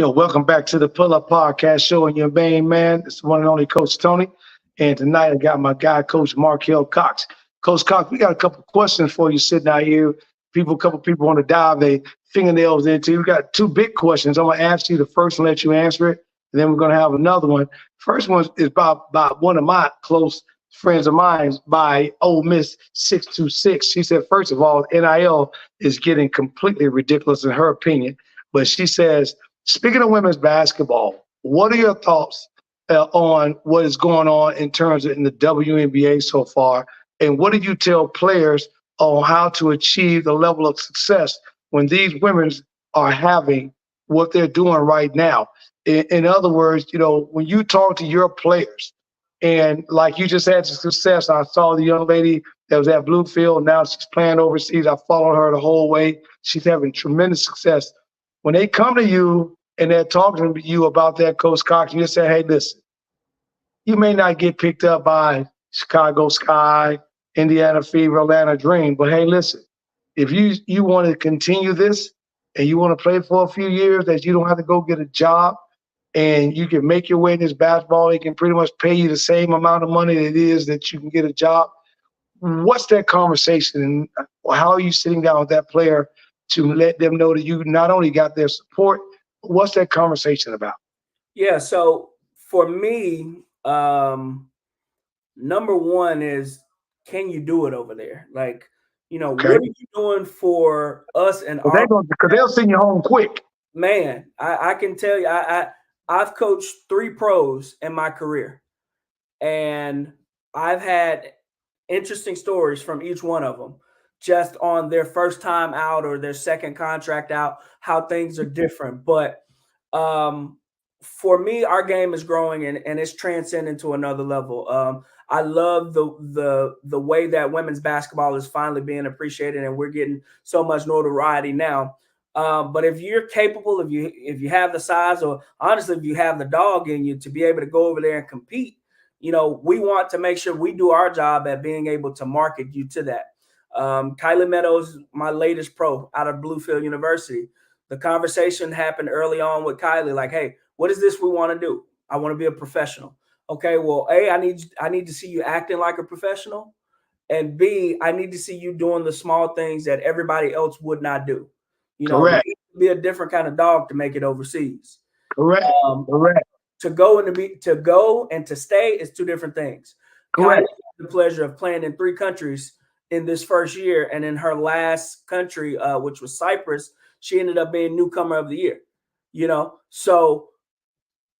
Welcome back to the Pull Up Podcast show, and your main man, it's the one and only Coach Tony. And tonight I got my guy, Coach Markel Cox. Coach Cox, we got a couple questions for you sitting out here. A couple people want to dive their fingernails into. We got two big questions. I'm going to ask you the first and let you answer it, and then we're going to have another one. First one is by one of my close friends of mine, by Ole Miss 626. She said, first of all, NIL is getting completely ridiculous in her opinion. But she says, speaking of women's basketball, what are your thoughts on what is going on in terms of in the WNBA so far? And what do you tell players on how to achieve the level of success when these women are having what they're doing right now? In other words, when you talk to your players, And like you just had success. I saw the young lady that was at Bluefield. Now she's playing overseas. I followed her the whole way. She's having tremendous success. When they come to you and they're talking to you about that, Coach Cox, you just say, hey, listen, you may not get picked up by Chicago Sky, Indiana Fever, Atlanta Dream, but hey, listen, if you want to continue this and you want to play for a few years, that you don't have to go get a job and you can make your way in this basketball, they can pretty much pay you the same amount of money that it is that you can get a job. What's that conversation? And how are you sitting down with that player to let them know that you not only got their support, but what's that conversation about? Yeah, so for me, number one is, can you do it over there? Like, what are you doing for us and our? Because they'll send you home quick. Man, I can tell you, I've coached 3 pros in my career, and I've had interesting stories from each one of them, just on their first time out or their second contract out, how things are different. But for me, our game is growing and it's transcending to another level. I love the way that women's basketball is finally being appreciated, and we're getting so much notoriety now. But if you're capable, if you have the size, or honestly, if you have the dog in you to be able to go over there and compete, we want to make sure we do our job at being able to market you to that. Kylie Meadows, my latest pro out of Bluefield University. The conversation happened early on with Kylie, like, hey, what is this we want to do? I want to be a professional. Okay, well, A, I need to see you acting like a professional. And B, I need to see you doing the small things that everybody else would not do. Correct. You need to be a different kind of dog to make it overseas. Correct. Correct. To go and to stay is 2 different things. Correct. Kylie had the pleasure of playing in 3 countries in this first year, and in her last country, which was Cyprus, she ended up being newcomer of the year. So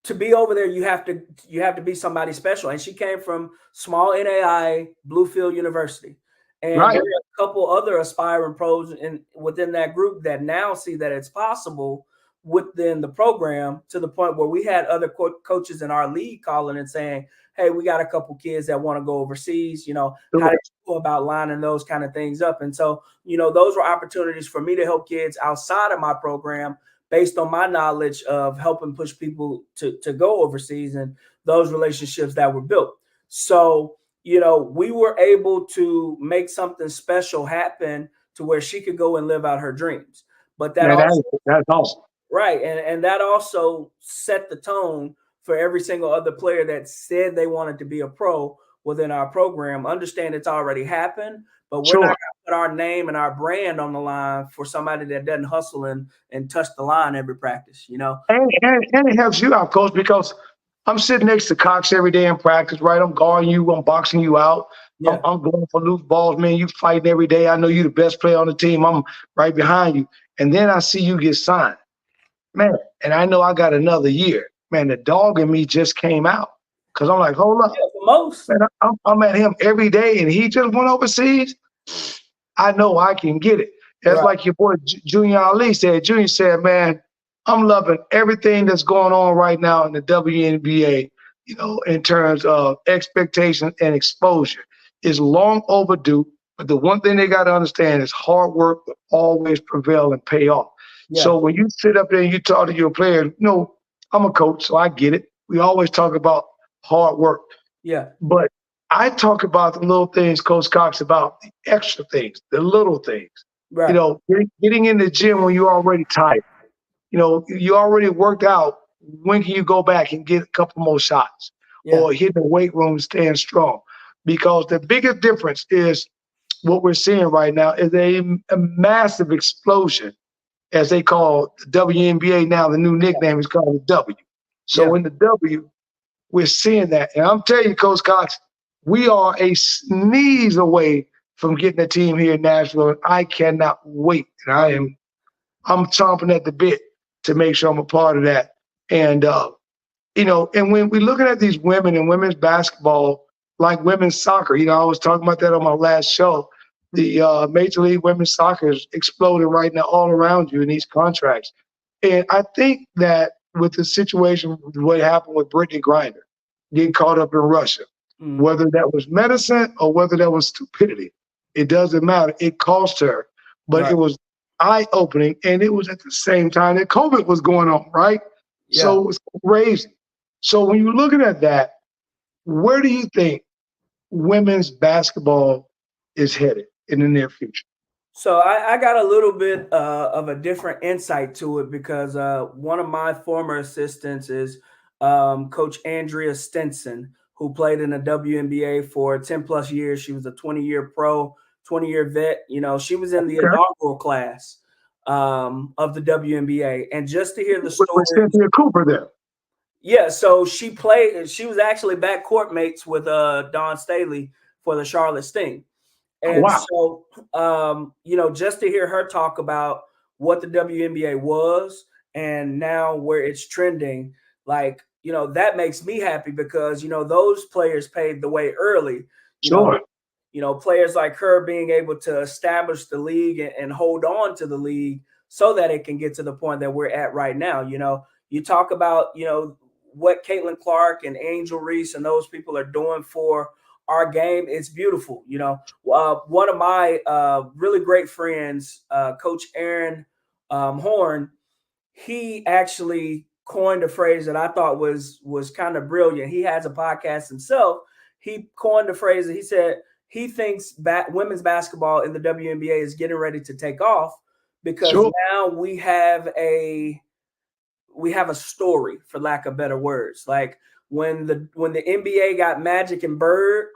to be over there, you have to be somebody special. And she came from small NAI Bluefield University. And there are a couple other aspiring pros within that group that now see that it's possible within the program, to the point where we had other coaches in our league calling and saying, hey, we got a couple kids that want to go overseas. How did you go about lining those kind of things up? And so, those were opportunities for me to help kids outside of my program based on my knowledge of helping push people to go overseas and those relationships that were built. So, we were able to make something special happen to where she could go and live out her dreams. But that's awesome. Right. And that also set the tone for every single other player that said they wanted to be a pro within our program. Understand it's already happened, but we're not going to put our name and our brand on the line for somebody that doesn't hustle and touch the line every practice, And it helps you out, Coach, because I'm sitting next to Cox every day in practice, right? I'm guarding you. I'm boxing you out. Yeah. I'm going for loose balls, man. You fighting every day. I know you're the best player on the team. I'm right behind you. And then I see you get signed. Man, and I know I got another year. Man, the dog in me just came out, because I'm like, hold up. Man, I'm at him every day, and he just went overseas. I know I can get it. That's like your boy Junior Ali said. Junior said, man, I'm loving everything that's going on right now in the WNBA, in terms of expectation and exposure. It's long overdue, but the one thing they got to understand is hard work will always prevail and pay off. Yeah. So when you sit up there and you talk to your players, I'm a coach, so I get it. We always talk about hard work. Yeah. But I talk about the little things, Coach Cox, about the extra things, the little things. Right. Getting in the gym when you're already tired. You already worked out. When can you go back and get a couple more shots? Yeah. Or hit the weight room, staying strong? Because the biggest difference is what we're seeing right now is a massive explosion, as they call the WNBA now. The new nickname is called the W. So in the W, we're seeing that. And I'm telling you, Coach Cox, we are a sneeze away from getting a team here in Nashville. And I cannot wait. And I'm chomping at the bit to make sure I'm a part of that. And, and when we're looking at these women and women's basketball, like women's soccer, I was talking about that on my last show. The Major League Women's Soccer is exploding right now all around you in these contracts. And I think that with the situation, what happened with Brittany Griner, get caught up in Russia. Whether that was medicine or whether that was stupidity, it doesn't matter. It cost her, but it was eye-opening, and it was at the same time that COVID was going on, right? Yeah. So it was crazy. So when you're looking at that, where do you think women's basketball is headed in the near future? So I got a little bit of a different insight to it because one of my former assistants is Coach Andrea Stinson, who played in the WNBA for 10 plus years. She was a 20-year pro, 20-year vet. You know, she was in the inaugural class of the WNBA. And just to hear the story. With Cynthia Cooper there. Yeah, so she was actually backcourt mates with Dawn Staley for the Charlotte Sting. And so, you know, just to hear her talk about what the WNBA was and now where it's trending, like, you know, that makes me happy because, you know, those players paved the way early. You know, players like her being able to establish the league and hold on to the league so that it can get to the point that we're at right now. You know, you talk about, you know, what Caitlin Clark and Angel Reese and those people are doing for our game. It's beautiful. You know, one of my really great friends, Coach Aaron Horn, he actually coined a phrase that I thought was kind of brilliant. He has a podcast himself. He coined a phrase that he said he thinks women's basketball in the WNBA is getting ready to take off because now we have a story, for lack of better words. Like when the NBA got Magic and Bird,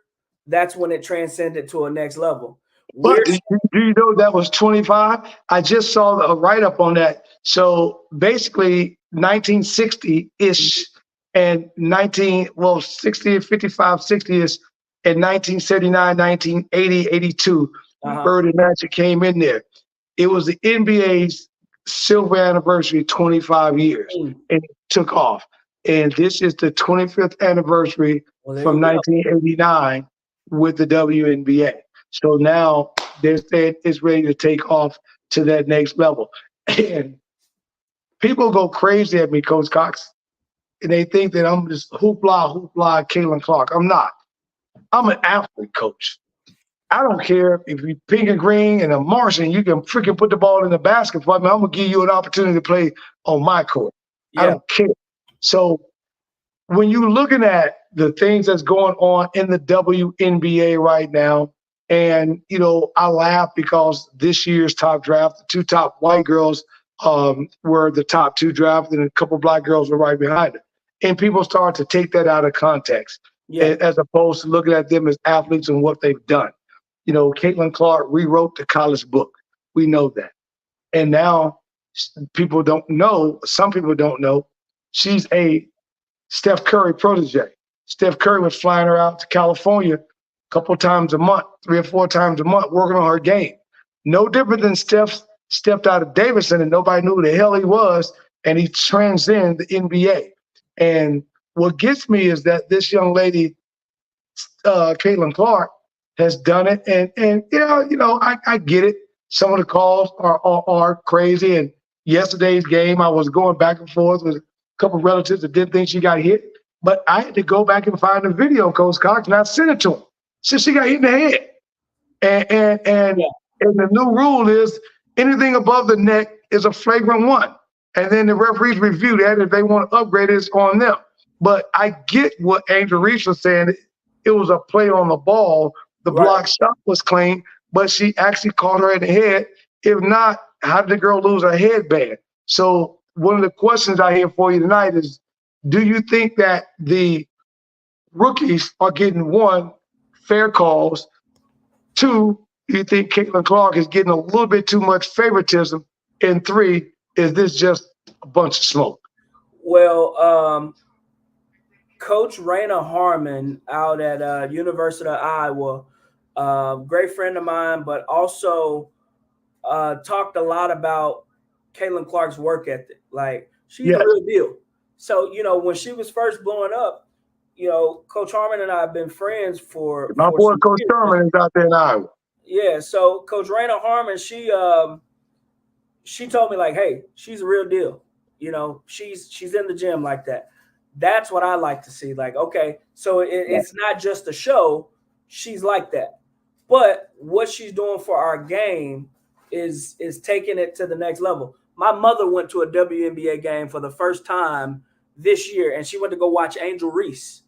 that's when it transcended to a next level. But do you know that was 25? I just saw a write-up on that. So basically 1960-ish and 60, 55, 60-ish and 1979, 1980, 82, Bird and Magic came in there. It was the NBA's silver anniversary, 25 years, and it took off. And this is the 25th anniversary from 1989 with the WNBA. So now they're saying it's ready to take off to that next level. And people go crazy at me, Coach Cox, and they think that I'm just hoopla, Caitlin Clark. I'm not. I'm an athlete coach. I don't care if you're pink and green and a Martian, you can freaking put the ball in the basket for me. I'm going to give you an opportunity to play on my court. I don't care. So when you're looking at the things that's going on in the WNBA right now, and, you know, I laugh because this year's top draft, the two top white girls were the top two drafted, and a couple black girls were right behind it. And people start to take that out of context as opposed to looking at them as athletes and what they've done. You know, Caitlin Clark rewrote the college book. We know that. And now people don't know, some people don't know, she's a Steph Curry protege. Steph Curry was flying her out to California a couple times a month, 3 or 4 times a month, working on her game. No different than Steph stepped out of Davidson and nobody knew who the hell he was, and he transcended the NBA. And what gets me is that this young lady, Caitlin Clark, has done it. And you know, I get it. Some of the calls are crazy. And yesterday's game, I was going back and forth with a couple of relatives that didn't think she got hit. But I had to go back and find the video, Coach Cox, and I sent it to him. So she got hit in the head. And the new rule is anything above the neck is a flagrant one. And then the referees review that. If they want to upgrade it, it's on them. But I get what Angel Reese was saying. It was a play on the ball. The block shot was clean, but she actually caught her in the head. If not, how did the girl lose her headband? So one of the questions I have for you tonight is, do you think that the rookies are getting, 1, fair calls, 2, do you think Caitlin Clark is getting a little bit too much favoritism, and 3, is this just a bunch of smoke? Well, Coach Raina Harmon out at University of Iowa, great friend of mine, but also talked a lot about Caitlin Clark's work ethic. Like, she's the real deal. So, you know, when she was first blowing up, you know, Coach Harmon and I have been friends for my boy Coach Harmon is out there in Iowa. Yeah, so Coach Raina Harmon, she told me, like, hey, she's a real deal. You know, she's in the gym like that. That's what I like to see. Like, okay, so it's not just a show. She's like that. But what she's doing for our game is taking it to the next level. My mother went to a WNBA game for the first time this year, and she went to go watch Angel Reese.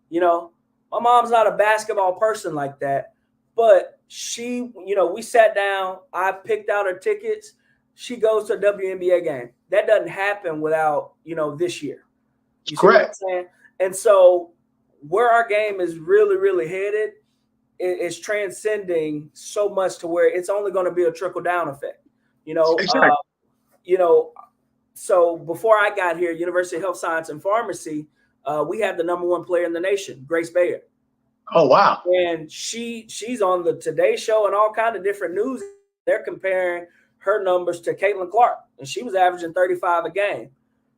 You know, my mom's not a basketball person like that, but she, you know, we sat down, I picked out her tickets. She goes to a WNBA game. That doesn't happen without, you know, this year. You see what I'm saying? And so where our game is really, really headed, it's transcending so much to where it's only going to be a trickle down effect. You know, you know, so before I got here, University of Health Science and Pharmacy, we had the #1 player in the nation, Grace Bayer. Oh, wow. And she's on the Today Show and all kind of different news. They're comparing her numbers to Caitlin Clark, and she was averaging 35 a game.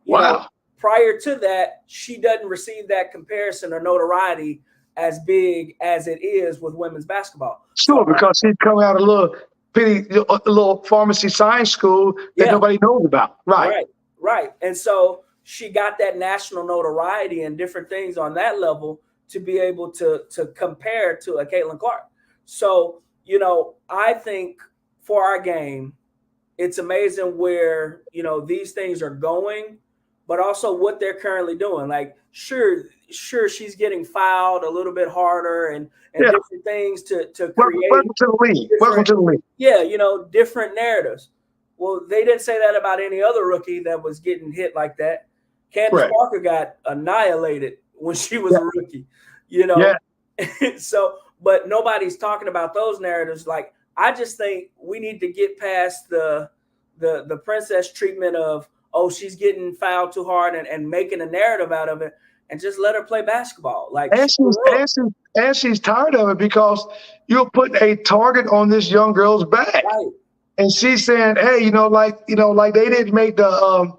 You know, prior to that, she doesn't receive that comparison or notoriety as big as it is with women's basketball. Sure, because she's coming out of a little pharmacy science school that nobody knows about. Right. And so she got that national notoriety and different things on that level to be able to compare to a Caitlin Clark. So, you know, I think for our game, it's amazing where, you know, these things are going, but also what they're currently doing. Like, sure, she's getting fouled a little bit harder and different things to create. Welcome to the league. Welcome to the league. Yeah, you know, different narratives. Well, they didn't say that about any other rookie that was getting hit like that. Candace Parker got annihilated when she was a rookie, you know. So, but nobody's talking about those narratives. Like, I just think we need to get past the princess treatment of, oh, she's getting fouled too hard and making a narrative out of it, and just let her play basketball. Like, and she's tired of it because you're putting a target on this young girl's back. Right. And she's saying, hey, you know, like they didn't make the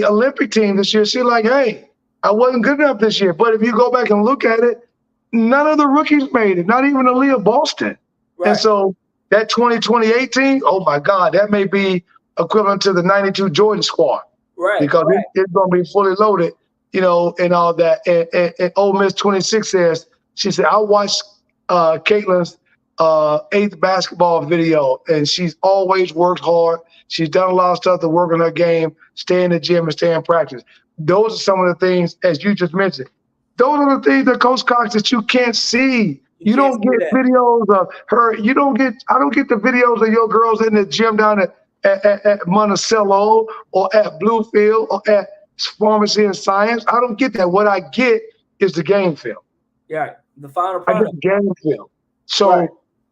Olympic team this year. She's like, hey, I wasn't good enough this year. But if you go back and look at it, none of the rookies made it, not even Aaliyah Boston. Right. And so that 2020 team, oh my God, that may be equivalent to the 92 Jordan squad. Right. Because it's going to be fully loaded, you know, and all that. And Ole Miss 26 says, she said, I watched Caitlin's 8th basketball video, and she's always worked hard. She's done a lot of stuff to work on her game, stay in the gym and stay in practice. Those are some of the things, as you just mentioned. Those are the things that Coach Cox that you can't see. You don't get videos of her. I don't get the videos of your girls in the gym down at Monticello or at Bluefield or at Pharmacy and Science. I don't get that. What I get is the game film. Yeah, the final product. I get the game film. So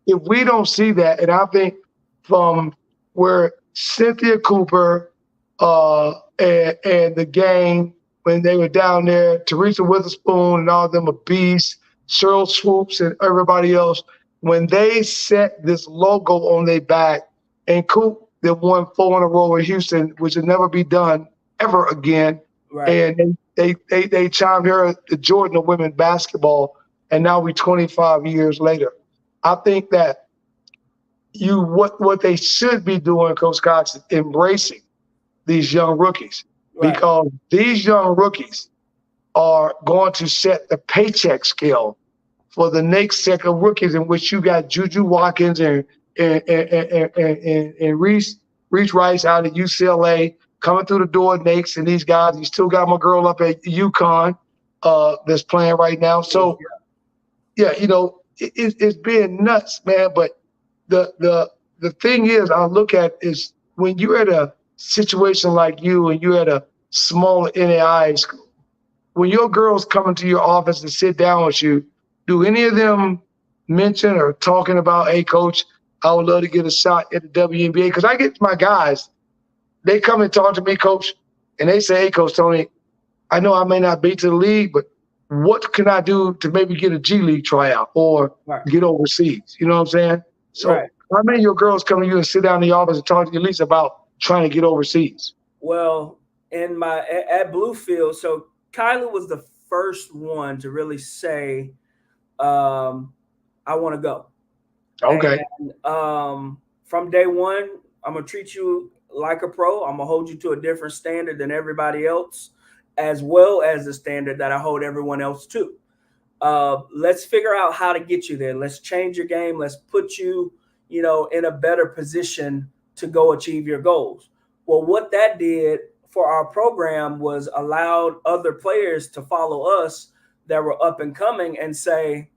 if we don't see that, and I think from where Cynthia Cooper and the gang, when they were down there, Teresa Witherspoon and all of them are beasts, Cheryl Swoops and everybody else, when they set this logo on their back, and Coop that won 4 in a row in Houston, which will never be done ever again. Right. And they chimed her the Jordan of women basketball, and now we're 25 years later. I think that what they should be doing, Coach Cox, is embracing these young rookies, because these young rookies are going to set the paycheck scale for the next set of rookies, in which you got Juju Watkins and Reese Rice out at UCLA coming through the door next, and these guys. You still got my girl up at UConn that's playing right now. So, yeah, you know, it's being nuts, man. But the thing is, I look at is when you're at a situation like you and you're at a smaller NAIA school, when your girls come into your office and sit down with you, do any of them mention or talking about, hey, coach, I would love to get a shot at the WNBA? Because I get my guys, they come and talk to me, coach, and they say, hey, Coach Tony, I know I may not be to the league, but what can I do to maybe get a G League tryout or get overseas? You know what I'm saying? So how many of your girls come to you and sit down in the office and talk to you at least about trying to get overseas? Well, at Bluefield, so Kyla was the first one to really say, I want to go. Okay. And, from day one, I'm going to treat you like a pro. I'm going to hold you to a different standard than everybody else. as well as the standard that I hold everyone else to. Let's figure out how to get you there. Let's change your game. Let's put you, in a better position to go achieve your goals. Well, what that did for our program was allowed other players to follow us that were up and coming and say,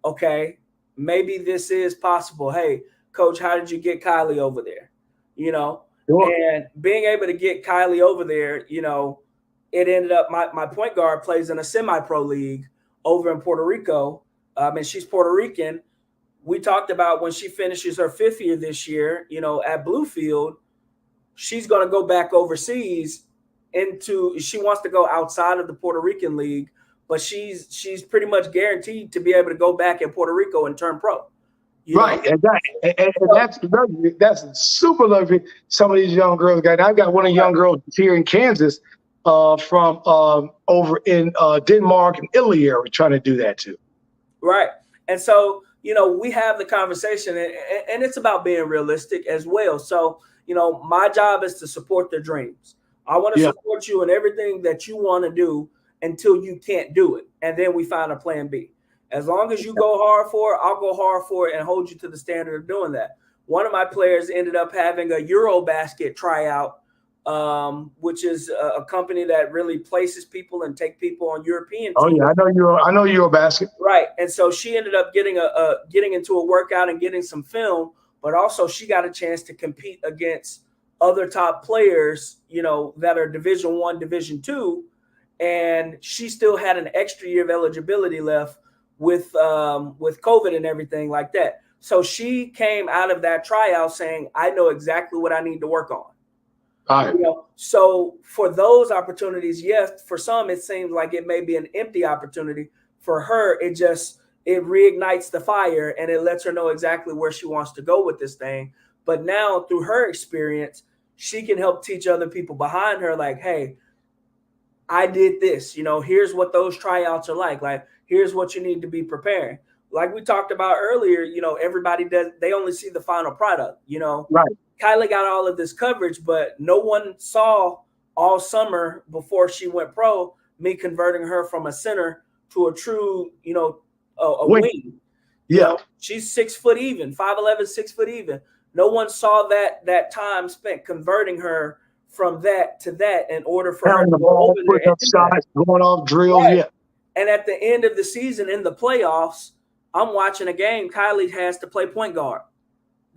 okay, maybe this is possible. Hey, coach, how did you get Kylie over there? Sure. And being able to get Kylie over there, it ended up my point guard plays in a semi-pro league over in Puerto Rico. And she's Puerto Rican. We talked about when she finishes her 5th year this year, at Bluefield, she's going to go back overseas she wants to go outside of the Puerto Rican league, but she's pretty much guaranteed to be able to go back in Puerto Rico and turn pro. Right, and that's super luxury. Some of these young girls got. I've got one of the young girls here in Kansas, from over in Denmark and Italy area, trying to do that too. Right, and so we have the conversation, and it's about being realistic as well. So my job is to support their dreams. I want to support you in everything that you want to do until you can't do it, and then we find a plan B. As long as you go hard for it, I'll go hard for it and hold you to the standard of doing that. One of my players ended up having a Eurobasket tryout, which is a company that really places people and take people on European teams. Oh yeah, I know Eurobasket. Right, and so she ended up getting into a workout and getting some film, but also she got a chance to compete against other top players, that are Division I, Division II, and she still had an extra year of eligibility left with COVID and everything like that. So she came out of that tryout saying, I know exactly what I need to work on. All right. So for those opportunities, yes, for some, it seems like it may be an empty opportunity. For her, it reignites the fire and it lets her know exactly where she wants to go with this thing. But now through her experience, she can help teach other people behind her, like, hey, I did this, here's what those tryouts are like. Like, here's what you need to be preparing. Like we talked about earlier, everybody they only see the final product, Right. Kylie got all of this coverage, but no one saw all summer before she went pro, me converting her from a center to a true, a wing. Yeah. She's 6 foot even, 5'11", 6 foot even. No one saw that time spent converting her from that to that in order for her to go over there and shots, going off drills. Right. Yeah. And at the end of the season in the playoffs, I'm watching a game. Kylie has to play point guard.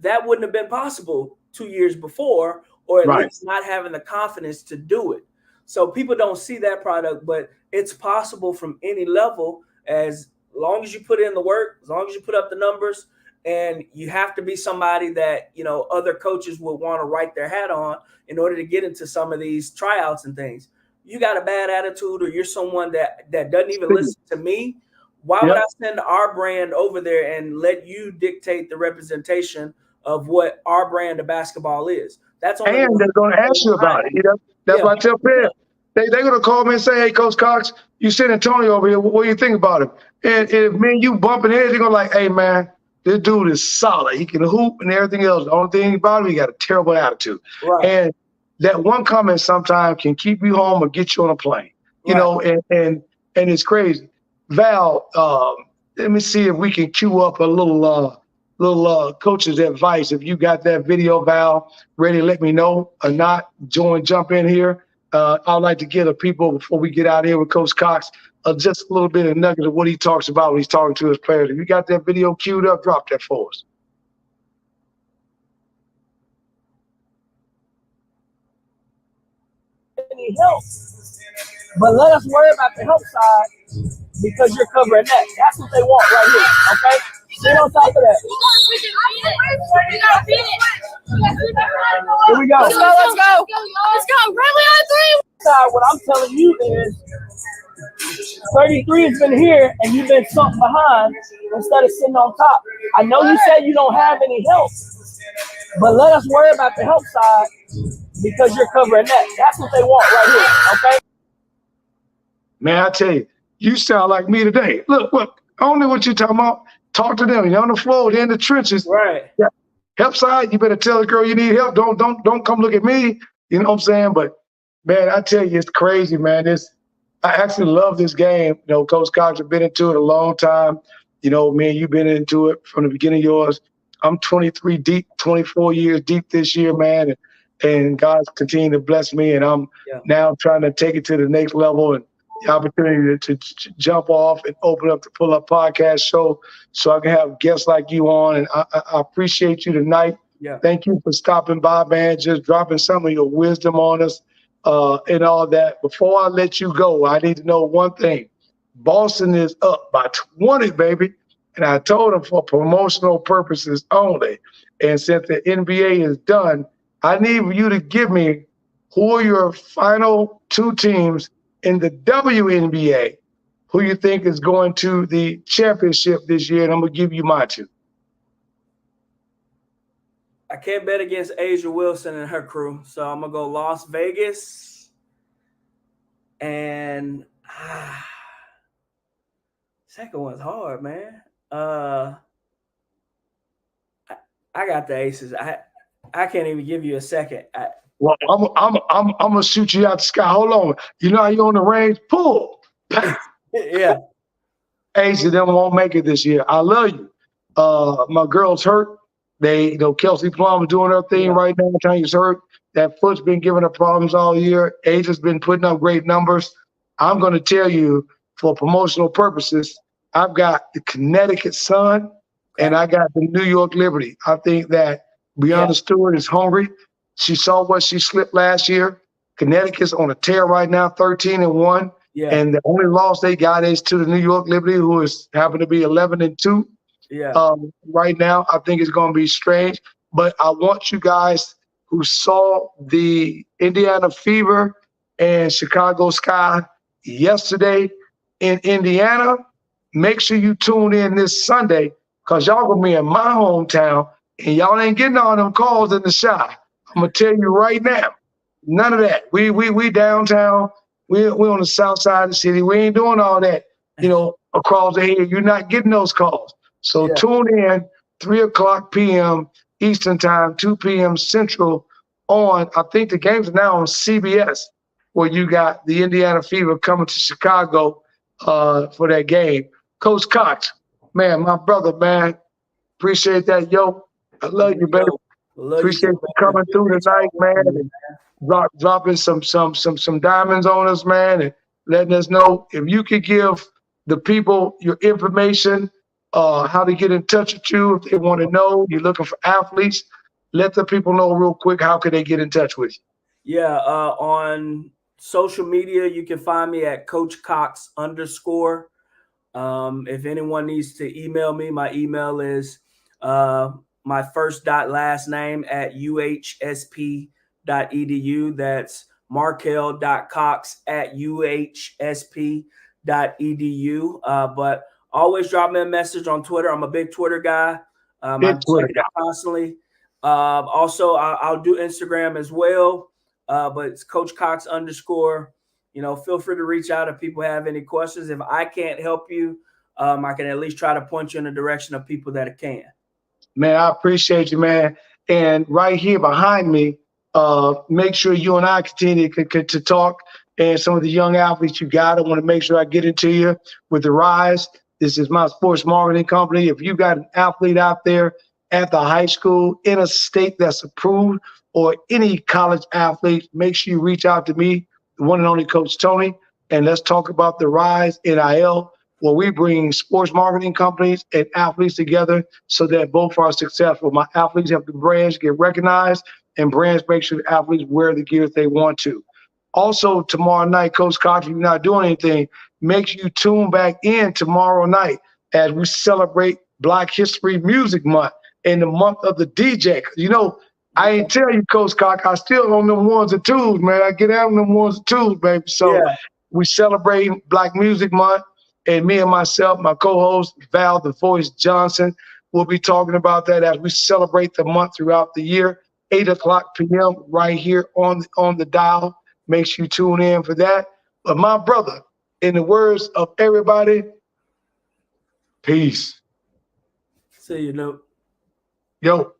That wouldn't have been possible 2 years before, or at least not having the confidence to do it. So people don't see that product, but it's possible from any level as long as you put in the work, as long as you put up the numbers. And you have to be somebody that, other coaches would want to write their hat on in order to get into some of these tryouts and things. You got a bad attitude or you're someone that doesn't even listen to me. Why would I send our brand over there and let you dictate the representation of what our brand of basketball is? That's only and they're going to ask you about it. That's why I tell players. They're going to call me and say, hey, Coach Cox, you sent Antonio over here. What do you think about him? And if me and you bumping heads, they're going to like, hey, man, this dude is solid. He can hoop and everything else. The only thing about him, he got a terrible attitude. Right. And that one comment sometimes can keep you home or get you on a plane. You know, and it's crazy. Val, let me see if we can cue up a little coach's advice. If you got that video, Val, ready, let me know or not. Jump in here. I'd like to get the people before we get out of here with Coach Cox, just a little bit of nugget of what he talks about when he's talking to his players. If you got that video queued up, drop that for us. Any help, but let us worry about the help side because you're covering that. That's what they want right here. Okay, sit on top of that. Here we go. Let's go. Let's go. Let's go. Bradley on three. What I'm telling you is 33 has been here and you've been something behind instead of sitting on top. I know you said you don't have any help, but let us worry about the help side because you're covering that. That's what they want right here, okay? Man, I tell you, you sound like me today. Look, I don't know what you're talking about. Talk to them. You're on the floor, they're in the trenches. Right. Yeah. Help side, you better tell the girl you need help. Don't come look at me. You know what I'm saying? But man, I tell you, it's crazy, man. I actually love this game. You know, Coach Cox has been into it a long time. You know, me and you've been into it from the beginning of yours. I'm 23 deep, 24 years deep this year, man. And God's continuing to bless me. And I'm now trying to take it to the next level and the opportunity to jump off and open up the Pull Up Podcast show so I can have guests like you on. And I appreciate you tonight. Yeah. Thank you for stopping by, man, just dropping some of your wisdom on us and all that. Before I let you go, I need to know one thing. Boston is up by 20, baby. And I told them for promotional purposes only. And since the NBA is done, I need you to give me who are your final two teams in the WNBA who you think is going to the championship this year. And I'm going to give you my two. I can't bet against Asia Wilson and her crew. So I'm going to go Las Vegas. And second one's hard, man. I got the Aces. I can't even give you a second. Well, I'm gonna shoot you out the sky. Hold on. You know how you on the range? Pull. Yeah. Asia, them won't make it this year. I love you. My girl's hurt. Kelsey Plum is doing her thing right now. Tanya's hurt. That foot's been giving her problems all year. Asia's been putting up great numbers. I'm gonna tell you, for promotional purposes, I've got the Connecticut Sun and I got the New York Liberty. I think that Breanna Stewart is hungry. She saw what she slipped last year. Connecticut's on a tear right now, 13-1. Yeah. And the only loss they got is to the New York Liberty, who is happen to be 11-2. Yeah. Right now, I think it's going to be strange. But I want you guys who saw the Indiana Fever and Chicago Sky yesterday in Indiana, make sure you tune in this Sunday because y'all going to be in my hometown and y'all ain't getting all them calls in the shot. I'm going to tell you right now, none of that. We downtown. We on the south side of the city. We ain't doing all that, across the head. You're not getting those calls. So tune in 3:00 p.m. Eastern time, 2 p.m. Central on, I think the games are now on CBS, where you got the Indiana Fever coming to Chicago for that game. Coach Cox, man, my brother, man, appreciate that, yo. I love you, baby. Appreciate you coming through tonight, man, and dropping some diamonds on us, man, and letting us know if you could give the people your information, how to get in touch with you if they want to know. You're looking for athletes. Let the people know real quick how can they get in touch with you. Yeah, on social media, you can find me at Coach Cox _ if anyone needs to email me, my email is my first dot last name at uhsp.edu. That's markel.cox@uhsp.edu. But always drop me a message on Twitter. I'm a big Twitter guy. I Twitter constantly. Also, I'll do Instagram as well. But it's Coach Cox _ feel free to reach out if people have any questions. If I can't help you, I can at least try to point you in the direction of people that can. Man, I appreciate you, man. And right here behind me, make sure you and I continue to talk. And some of the young athletes you got, I want to make sure I get into you with the Rise. This is my sports marketing company. If you got an athlete out there at the high school in a state that's approved or any college athlete, make sure you reach out to me, the one and only Coach Tony, and let's talk about the Rise NIL, where we bring sports marketing companies and athletes together so that both are successful. My athletes have the brands get recognized, and brands make sure the athletes wear the gear they want to. Also, tomorrow night, Coach Cox, if you're not doing anything, make sure you tune back in tomorrow night as we celebrate Black History Music Month in the month of the DJ. I ain't tell you, Coach Cox, I still on them ones and twos, man. I get out on them ones and twos, baby. So we celebrate Black Music Month. And me and myself, my co-host, Val the Voice Johnson, will be talking about that as we celebrate the month throughout the year, 8:00 p.m. right here on the dial. Make sure you tune in for that. But my brother, in the words of everybody, peace. See you, Luke. Yo.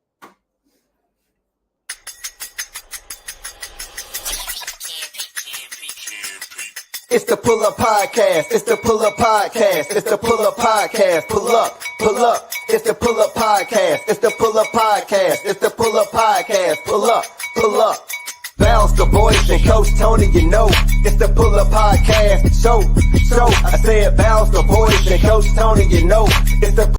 It's the Pull Up Podcast. It's the Pull Up Podcast. It's the Pull Up Podcast. Pull up, pull up. It's the Pull Up Podcast. It's the Pull Up Podcast. It's the Pull Up Podcast. Pull up, pull up. Bounce the voice and Coach Tony, you know it's the Pull Up Podcast. So I said bounce the voice and Coach Tony, you know it's the